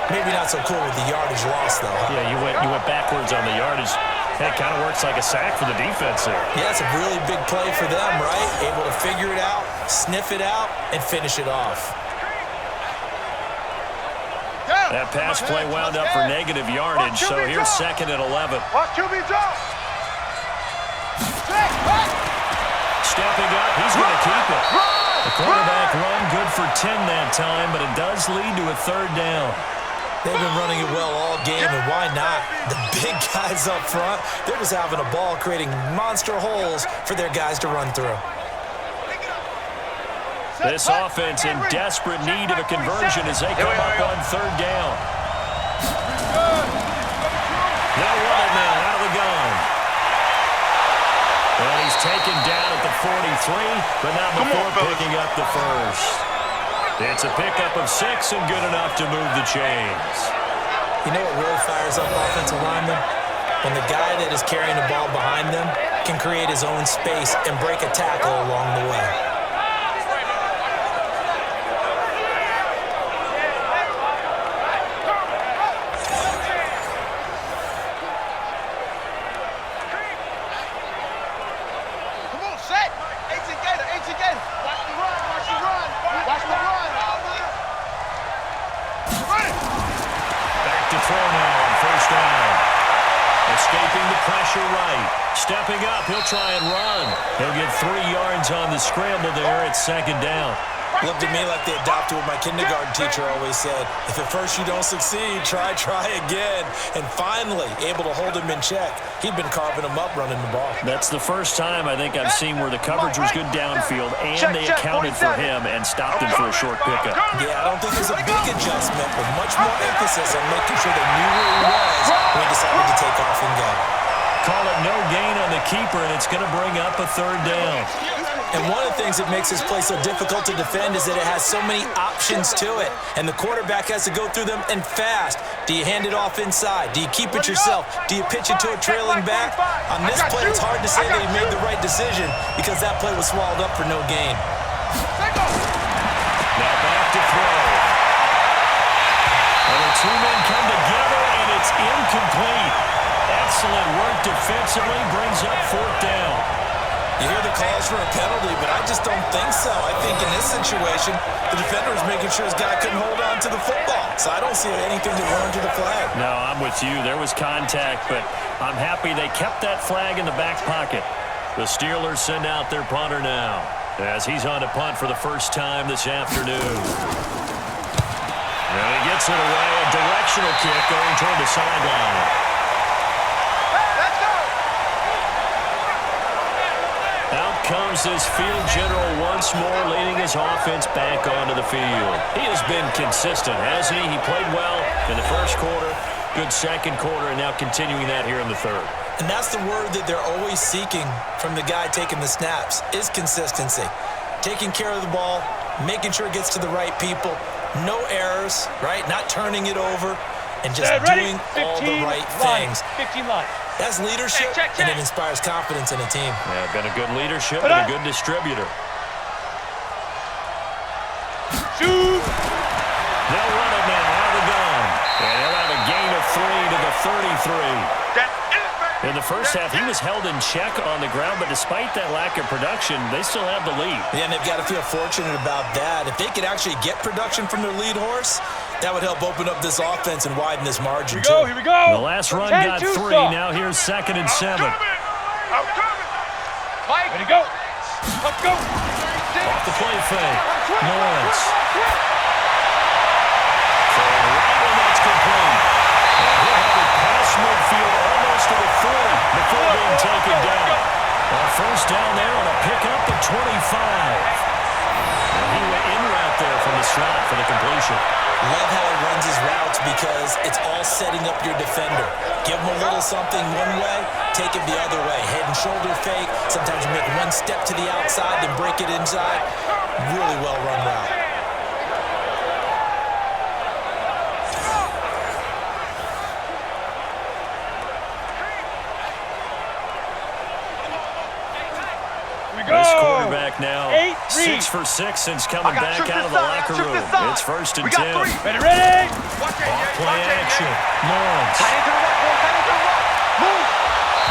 Maybe not so cool with the yardage loss, though. Huh? Yeah, you went backwards on the yardage. That kind of works like a sack for the defense there. Yeah, it's a really big play for them, right? Able to figure it out, sniff it out, and finish it off. That pass play wound up for negative yardage, so here's 2nd and 11. Watch QB drop. Stepping up, he's going to keep it. The quarterback run good for 10 that time, but it does lead to a 3rd down. They've been running it well all game, and why not? The big guys up front, they're just having a ball creating monster holes for their guys to run through. This offense in desperate need of a conversion as they come up on 3rd down. They'll run it now out of the gun. And he's taken down at the 43, but not before picking up the first. It's a pickup of 6 and good enough to move the chains. You know what really fires up offensive linemen? When the guy that is carrying the ball behind them can create his own space and break a tackle along the way. Come on, set. 18 Gator, 18 Gator. Watch the run, watch the run, watch the run. Back to throw now on first down. Escaping the pressure right. Stepping up, he'll try and run. He'll get 3 yards on the scramble there at 2nd down. Looked at me like they adopted what my kindergarten teacher always said. If at first you don't succeed, try again. And finally, able to hold him in check. He'd been carving him up running the ball. That's the first time I think I've seen where the coverage was good downfield and they accounted for him and stopped him for a short pickup. Yeah, I don't think it was a big adjustment, but much more emphasis on making sure they knew where he was when he decided to take off and go. Call it no gain on the keeper, and it's going to bring up a 3rd down. And one of the things that makes this play so difficult to defend is that it has so many options to it, and the quarterback has to go through them and fast. Do you hand it off inside? Do you keep it yourself? Do you pitch it to a trailing back? On this play, it's hard to say that he made the right decision because that play was swallowed up for no gain. Now back to throw. And the 2 men come together, and it's incomplete. Excellent work defensively, brings up 4th down. You hear the calls for a penalty, but I just don't think so. I think in this situation, the defender was making sure his guy couldn't hold on to the football. So I don't see anything to warrant to the flag. No, I'm with you. There was contact, but I'm happy they kept that flag in the back pocket. The Steelers send out their punter now as he's on to punt for the first time this afternoon. And he gets it away, a directional kick going toward the sideline. Out comes this field general once more, leading his offense back onto the field. He has been consistent, hasn't he? He played well in the first quarter, good second quarter, and now continuing that here in the 3rd. And that's the word that they're always seeking from the guy taking the snaps, is consistency. Taking care of the ball, making sure it gets to the right people, no errors, right? Not turning it over, and just doing all the right things. 15 lines. That's leadership, and it inspires confidence in a team. Yeah, been a good leadership and a good distributor. Shoot! They'll run it now out of the gun. And he'll have a gain of 3 to the 33. In the first half, he was held in check on the ground, but despite that lack of production, they still have the lead. Yeah, and they've got to feel fortunate about that. If they could actually get production from their lead horse, that would help open up this offense and widen this margin. Here we go. The last run got 3. Now here's 2nd and 7. Mike, ready to go. Let's go. Off the play fake. Lawrence. And that's complete. And he'll have it past midfield almost to the 40 before being taken down. First down there on a pickup at 25. And he went in route there from the slot for the completion. Love how he runs his routes because it's all setting up your defender. Give him a little something one way, take it the other way. Head and shoulder fake. Sometimes you make one step to the outside, then break it inside. Really well run route. This quarterback now 6 for 6 since coming back out of the locker room. It's 1st and 10. Ready. Off-play action. Lawrence.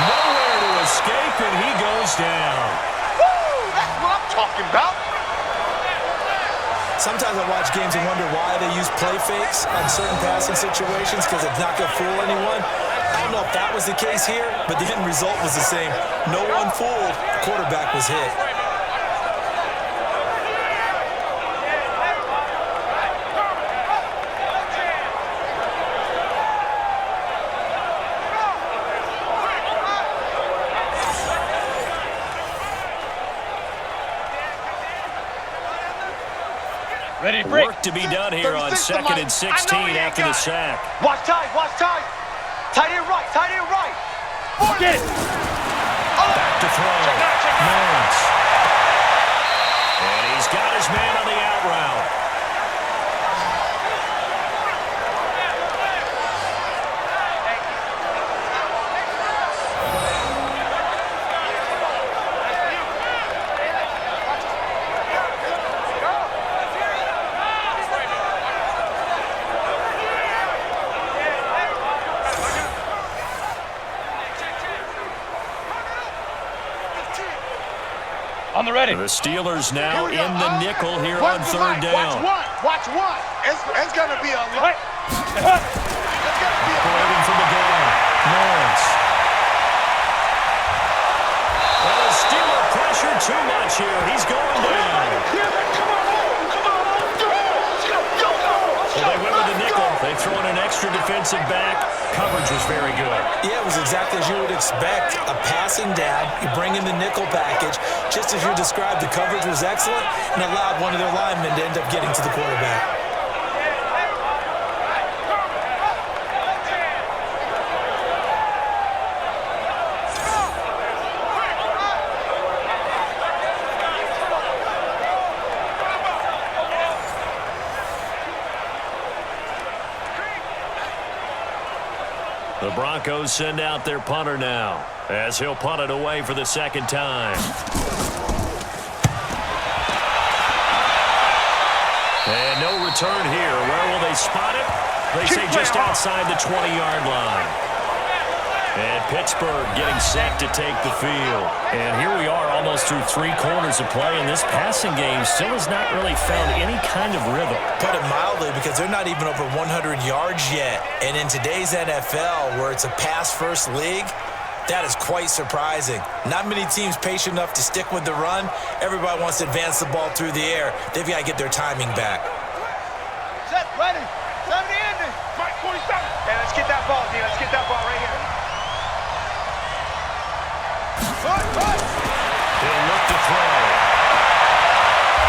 Nowhere to escape, and he goes down. Woo! That's what I'm talking about. Sometimes I watch games and wonder why they use play fakes on certain passing situations because it's not going to fool anyone. I don't know if that was the case here, but the end result was the same. No one fooled. The quarterback was hit. Ready to break. Work to be done here on 2nd and 16 after the sack. Watch tight, watch tight. Tight end right, tight end right. Get it. Back to throw. Lawrence. And he's got his man on the out route. On the ready. The Steelers now in the nickel here on 3rd down. Watch one. It's going to be a lot. Operating from the goal. Lawrence. Well, the Steeler pressure too much here. He's going down. Well, they went with the nickel. They throw in an extra defensive back. Coverage was very good. Yeah, it was exactly as you would expect. A passing down, you bring in the nickel package. Just as you described, the coverage was excellent and allowed one of their linemen to end up getting to the quarterback. The Broncos send out their punter now, as he'll punt it away for the 2nd time. And no return here. Where will they spot it? They say just outside the 20-yard line. And Pittsburgh getting set to take the field. And here we are almost through 3 quarters of play, and this passing game still has not really found any kind of rhythm. Put it mildly, because they're not even over 100 yards yet. And in today's NFL, where it's a pass-first league, that is quite surprising. Not many teams patient enough to stick with the run. Everybody wants to advance the ball through the air. They've got to get their timing back. Set, ready. 70 ending. Mike, 47. Hey, let's get that ball, D. Let's get that ball right here. He'll look to throw.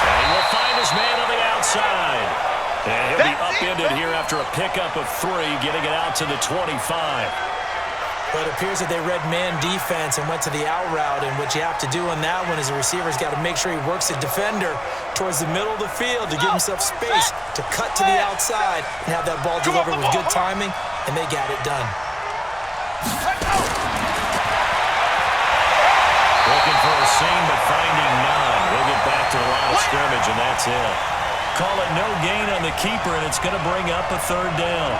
And he will find his man on the outside. And he'll be upended here after a pickup of 3, getting it out to the 25. But it appears that they read man defense and went to the out route, and what you have to do on that one is the receiver's got to make sure he works the defender towards the middle of the field to give himself space to cut to the outside and have that ball delivered with good timing, and they got it done. Looking for a seam, but finding none. We'll get back to the line of scrimmage, and that's it. Call it no gain on the keeper, and it's going to bring up a third down.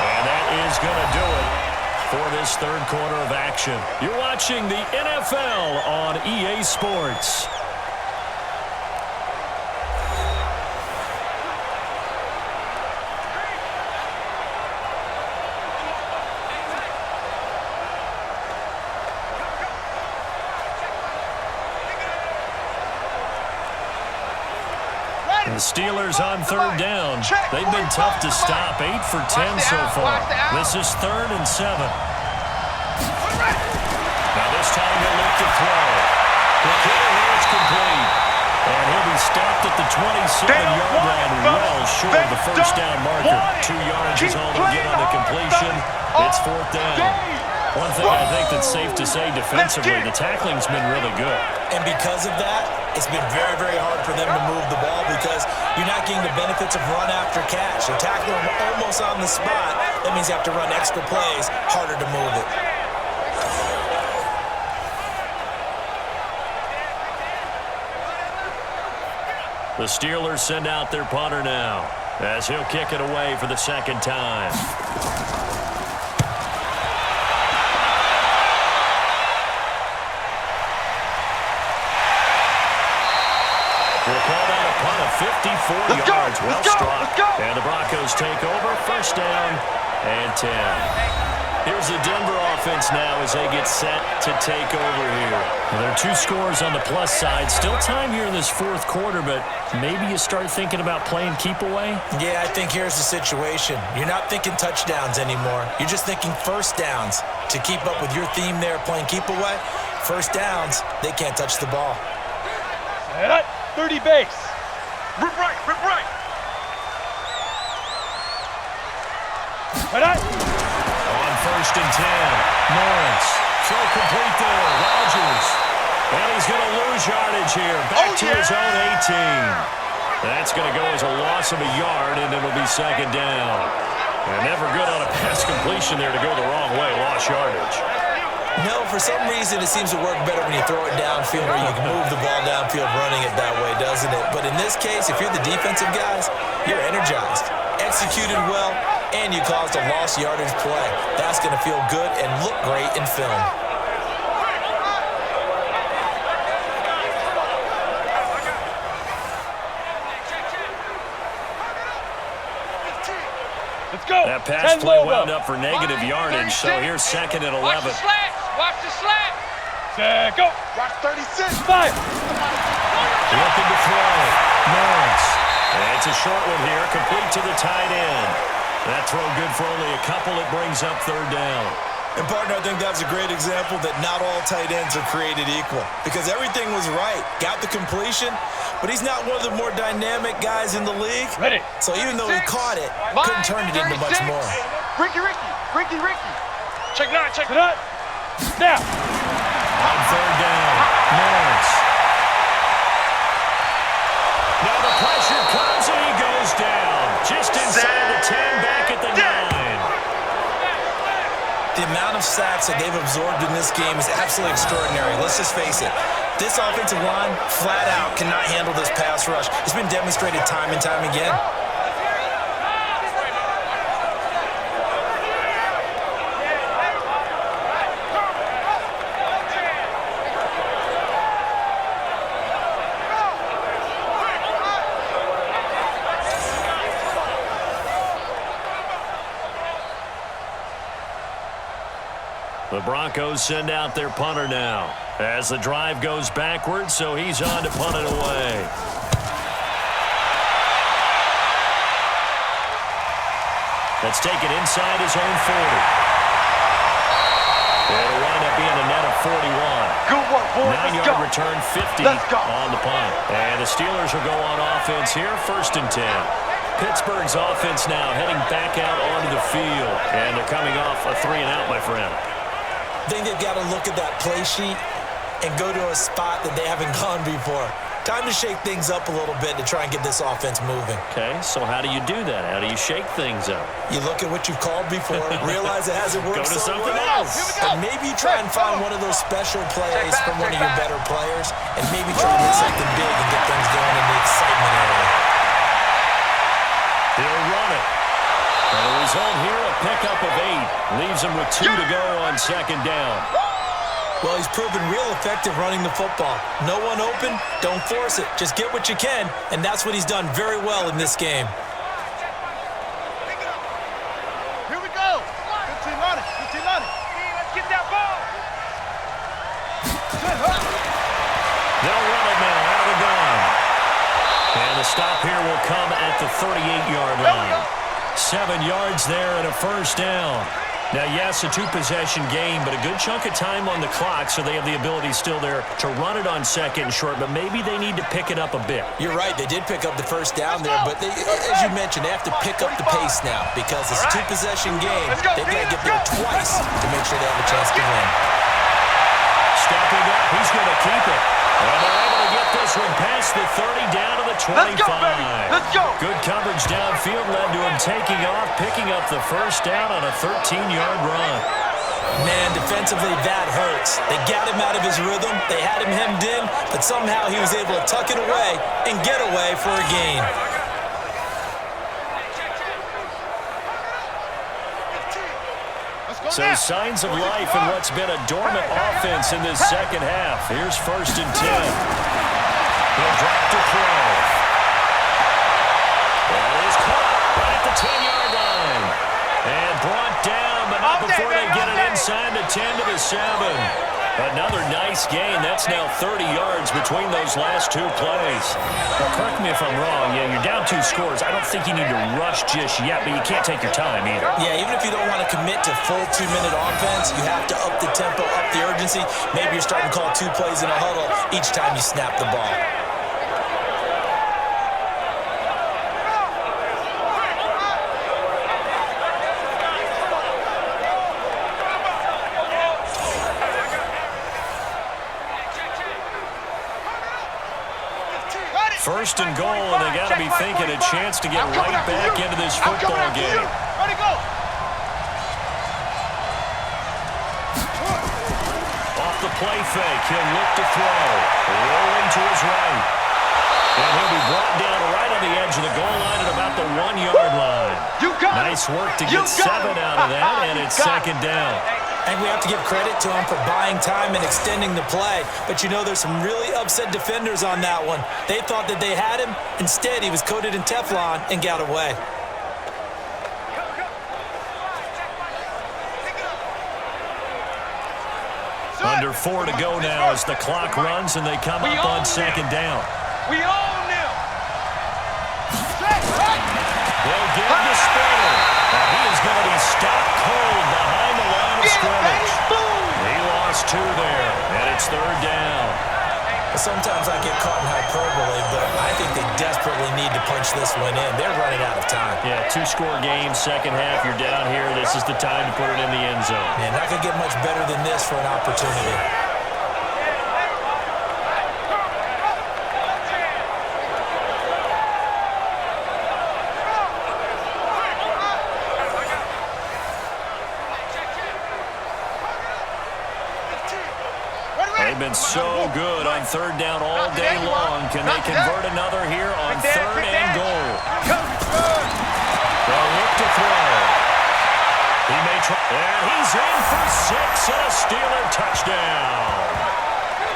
And that is going to do it for this third quarter of action. You're watching the NFL on EA Sports. The Steelers on third down. They've been tough to stop. 8 for 10 so far. This is 3rd and 7. Now this time he'll look to throw. The kick is complete. And he'll be stopped at the 27-yard line, well short of the first down marker. 2 yards is all they'll get on the completion. It's 4th down. One thing I think that's safe to say defensively, the tackling's been really good. And because of that, it's been very, very hard for them to move the ball because you're not getting the benefits of run after catch. They're tackling them almost on the spot. That means you have to run extra plays, harder to move it. The Steelers send out their punter now as he'll kick it away for the second time. We'll call that a punt of 54 yards. Well struck. And the Broncos take over. First down and 10. Here's the Denver offense now as they get set to take over here. Well, there are 2 scores on the plus side. Still time here in this fourth quarter, but maybe you start thinking about playing keep away? Yeah, I think here's the situation. You're not thinking touchdowns anymore. You're just thinking first downs. To keep up with your theme there, playing keep away, first downs, they can't touch the ball. 30 base. Rip right, rip right. On first and 10, Lawrence. Throw complete there, Rodgers. And he's going to lose yardage here. Back to his own 18. That's going to go as a loss of a yard, and it'll be second down. And never good on a pass completion there to go the wrong way. Lost yardage. No, for some reason, it seems to work better when you throw it downfield where you can move the ball downfield running it that way, doesn't it? But in this case, if you're the defensive guys, you're energized, executed well, and you caused a lost yardage play. That's going to feel good and look great in film. Let's go. That pass play wound up for negative yardage, so here's second and 11. Watch the slat. Watch the slat. Set, go. Watch 36. 5. Looking to throw. Lawrence. And it's a short one here, complete to the tight end. That throw good for only a couple. It brings up third down. And, partner, I think that's a great example that not all tight ends are created equal because everything was right. Got the completion, but he's not one of the more dynamic guys in the league. Ready. So even though he caught it, couldn't turn it into much more. Ricky. Check 9, check 9. Snap. On third down, Lawrence. Now the pressure comes and he goes down. Just inside the 10, back at the 9. The amount of sacks that they've absorbed in this game is absolutely extraordinary. Let's just face it. This offensive line, flat out, cannot handle this pass rush. It's been demonstrated time and time again. The Broncos send out their punter now as the drive goes backwards, so he's on to punt it away. That's taken inside his own 40. It'll wind up being a net of 41. Go work, boys. 9-yard return, 50 on the punt. And the Steelers will go on offense here, 1st and 10. Pittsburgh's offense now heading back out onto the field. And they're coming off a 3-and-out, my friend. I think they've got to look at that play sheet and go to a spot that they haven't gone before. Time to shake things up a little bit to try and get this offense moving. Okay, so how do you do that? How do you shake things up? You look at what you've called before, realize it hasn't worked Go to so something well. else. And maybe try and find one of those special plays from one of your better players, and maybe try to get something big and get things going in the excitement area. They'll run it. And the result here, a pickup of 8. Leaves them with 2 to go on 2nd down. Well, he's proven real effective running the football. No one open, don't force it. Just get what you can, and that's what he's done very well in this game. Here we go. Good team on it. Good team on it. Let's get that ball. They'll run it now out of the gun. And the stop here will come at the 38-yard line. 7 yards there and a 1st down. Now, yes, a 2-possession game, but a good chunk of time on the clock, so they have the ability still there to run it on 2nd and short, but maybe they need to pick it up a bit. You're right. They did pick up the 1st down there, but they, as you mentioned, they have to pick up the pace now because it's a 2-possession game. They've got to get there twice to make sure they have a chance to win. Stepping up, he's going to keep it. And they're able to get this one past the 30 down to the 25. Let's go, baby. Let's go. Good coverage downfield led to him taking off, picking up the 1st down on a 13-yard run. Man, defensively, that hurts. They got him out of his rhythm. They had him hemmed in, but somehow he was able to tuck it away and get away for a gain. So signs of life in what's been a dormant offense in this 2nd half. Here's 1st and 10. He'll drop to throw. That is caught right at the 10-yard line. And brought down, but not before they get it inside the 10 to the 7. Another nice gain. That's now 30 yards between those last 2 plays. Now, correct me if I'm wrong. Yeah, you're down 2 scores. I don't think you need to rush just yet, but you can't take your time either. Yeah, even if you don't want to commit to full 2-minute offense, you have to up the tempo, up the urgency. Maybe you're starting to call 2 plays in a huddle each time you snap the ball. First and goal, and they got to be thinking a chance to get right back into this football game. Ready, go. Off the play fake, he'll look to throw. Rolling to his right. And he'll be brought down right on the edge of the goal line at about the 1-yard line. Nice work to get 7 out of that, and it's 2nd down. And we have to give credit to him for buying time and extending the play. But you know, there's some really upset defenders on that one. They thought that they had him. Instead, he was coated in Teflon and got away. Under 4 to go now as the clock runs and they come up on 2nd down. We own them. They'll give him the spinner. And he is going to be stopped cold behind the line of scrimmage. He lost 2 there, and it's 3rd down. Sometimes I get caught in hyperbole, but I think they desperately need to punch this one in. They're running out of time. Yeah, 2-score game, 2nd half, you're down here. This is the time to put it in the end zone. Man, not going to get much better than this for an opportunity. They've been so good on 3rd down all day long. Can they convert another here on 3rd and goal? They'll look to throw. He may try. And he's in for 6 and a Steeler touchdown.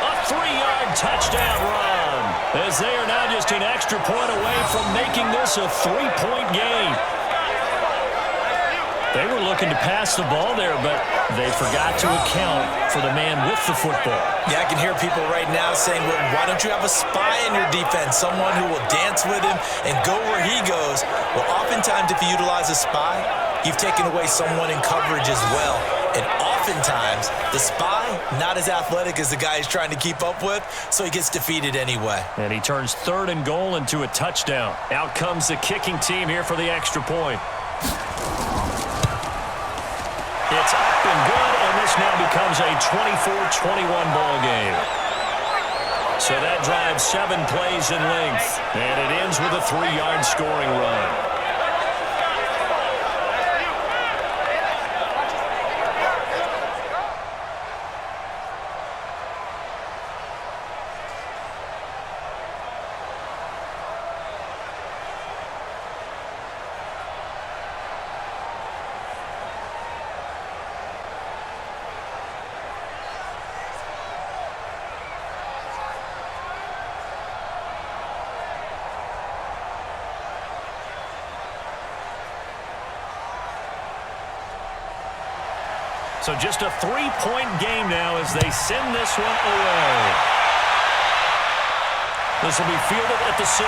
A 3-yard touchdown run. As they are now just an extra point away from making this a 3-point game. They were looking to pass the ball there, but they forgot to account for the man with the football. Yeah, I can hear people right now saying, well, why don't you have a spy in your defense, someone who will dance with him and go where he goes? Well, oftentimes if you utilize a spy, you've taken away someone in coverage as well. And oftentimes, the spy, not as athletic as the guy he's trying to keep up with, so he gets defeated anyway. And he turns 3rd and goal into a touchdown. Out comes the kicking team here for the extra point. It's up and good, and this now becomes a 24-21 ball game. So that drives 7 plays in length, and it ends with a 3-yard scoring run. So just a 3-point game now as they send this one away. This will be fielded at the 6.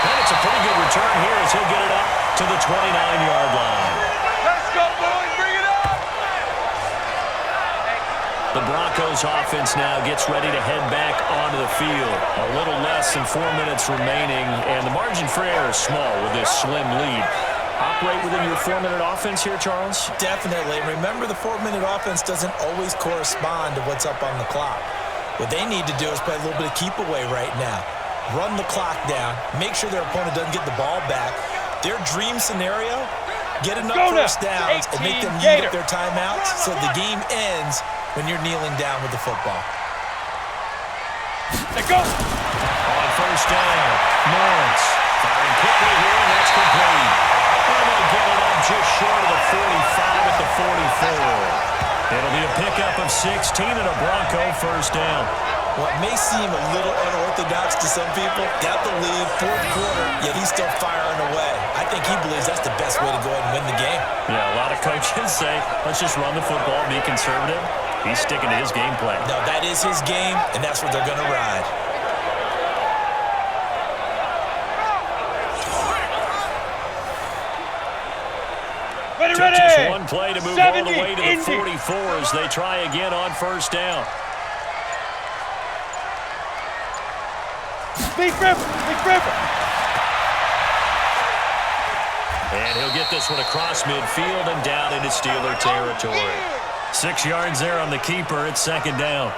And it's a pretty good return here as he'll get it up to the 29-yard line. Let's go, boys. Bring it up. The Broncos offense now gets ready to head back onto the field. A little less than 4 minutes remaining, and the margin for error is small with this slim lead. Operate within your 4-minute offense here, Charles? Definitely. Remember, the 4-minute offense doesn't always correspond to what's up on the clock. What they need to do is play a little bit of keep away right now. Run the clock down. Make sure their opponent doesn't get the ball back. Their dream scenario, get enough first downs and make them use up their timeouts so the game ends when you're kneeling down with the football. Let's go. On first down, Lawrence firing quickly here, and that's complete. And they'll get it up just short of the 45 at the 44. It'll be a pickup of 16 and a Bronco first down. What may seem a little unorthodox to some people, got the lead, 4th quarter, yet he's still firing away. I think he believes that's the best way to go ahead and win the game. Yeah, a lot of coaches say, let's just run the football, be conservative. He's sticking to his game plan. No, that is his game, and that's what they're going to ride. Took just one play to move all the way to the 44 as they try again on first down. Big River. And he'll get this one across midfield and down into Steeler territory. 6 yards there on the keeper. It's 2nd down.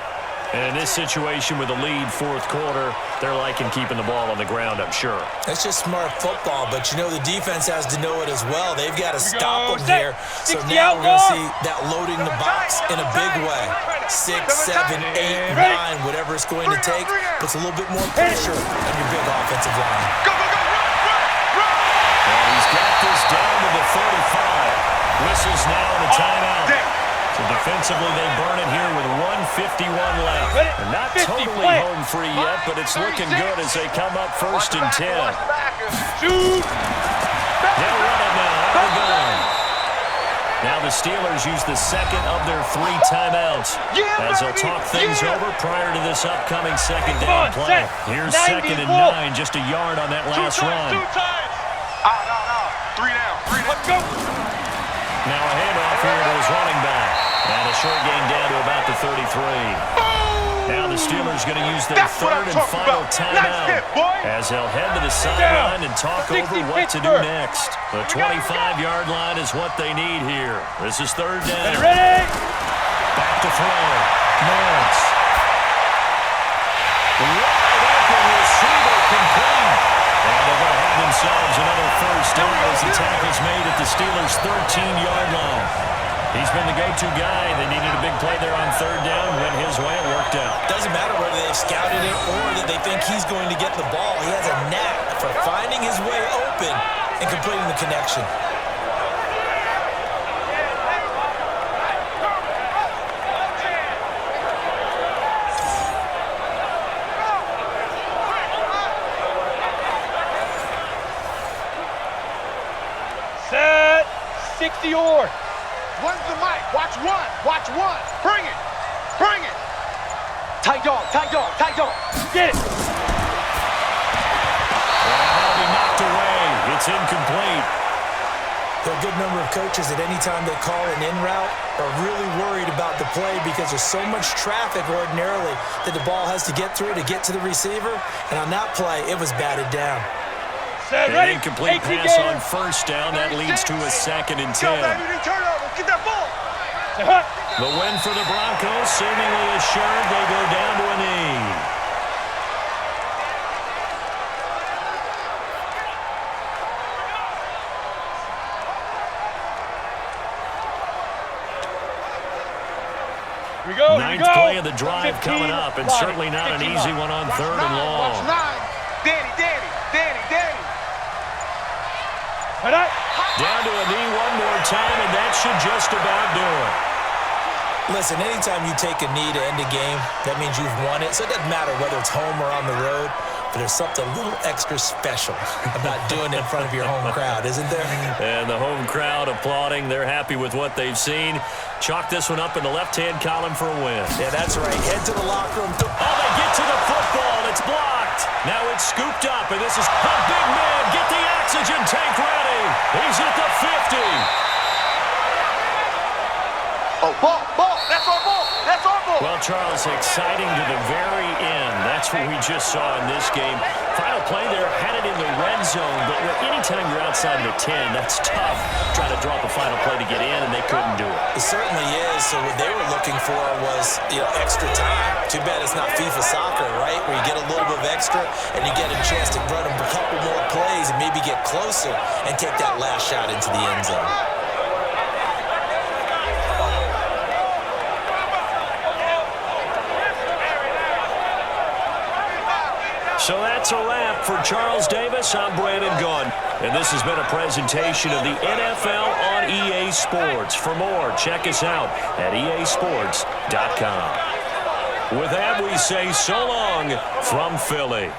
And in this situation with the lead 4th quarter, they're liking keeping the ball on the ground, I'm sure. That's just smart football, but you know the defense has to know it as well. They've got to stop them here. So now we're going to see that loading the box in a big way. 6, 7, 8, 9, whatever it's going to take, puts a little bit more pressure on your big offensive line. Go, run. And he's got this down to the 35. Whistles now in a timeout. So defensively, they burn it here with 1:51 left. And not totally home free yet, but it's looking good as they come up 1st and 10. Shoot. They'll run it now. Out of the gun. Now the Steelers use the 2nd of their 3 timeouts as they'll talk things over prior to this upcoming 2nd down play. Here's 2nd and 9, just a yard on that last run. 2 times. No. 3 down. Let's go. Now a handoff here to his running back. And a short gain down to about the 33. Now the Steelers going to use their 3rd and final timeout as they'll head to the sideline and talk over what to do next. The 25-yard line is what they need here. This is 3rd down. Ready? Back to throw. Lawrence. Wide open receiver complete. And they're going to have themselves another first down as the tackle's made at the Steelers' 13-yard line. He's been the go-to guy. They needed a big play there on 3rd down. Went his way. It worked out. Doesn't matter whether they've scouted it or that they think he's going to get the ball. He has a knack for finding his way open and completing the connection. 360 or. One's the mic. Watch one. Watch one. Bring it. Bring it. Tight dog, tight dog, tight dog. Get it. That'll be knocked away. It's incomplete. There are a good number of coaches that anytime they call an in route are really worried about the play because there's so much traffic ordinarily that the ball has to get through to get to the receiver. And on that play, it was batted down. An incomplete pass on first down. That leads to a 2nd and 10. Go, baby. Turnover. Get that ball. The win for the Broncos, seemingly assured. They go down to a knee. Here we go, Ninth play of the drive coming up, and certainly not an easy one on 3rd and long. Watch 9. Danny. Down to a knee one more time, and that should just about do it. Listen, anytime you take a knee to end a game, that means you've won it. So it doesn't matter whether it's home or on the road, but there's something a little extra special about doing it in front of your home crowd, isn't there? And the home crowd applauding. They're happy with what they've seen. Chalk this one up in the left-hand column for a win. Yeah, that's right. Head to the locker room. Oh, they get to the football. It's blocked. Now it's scooped up, and this is a big man. Get the oxygen tank ready. He's at the 50. Oh, ball. That's our ball. That's our ball. Well, Charles, exciting to the very end. That's what we just saw in this game. Final play there, headed in the red zone, but anytime you're outside the 10, that's tough. Trying to drop a final play to get in, and they couldn't do it. It certainly is. So what they were looking for was, extra time. Too bad it's not FIFA soccer, right? Where you get a little bit of extra, and you get a chance to run a couple more plays and maybe get closer and take that last shot into the end zone. So that's a wrap for Charles Davis. I'm Brandon Gunn. And this has been a presentation of the NFL on EA Sports. For more, check us out at easports.com. With that, we say so long from Philly.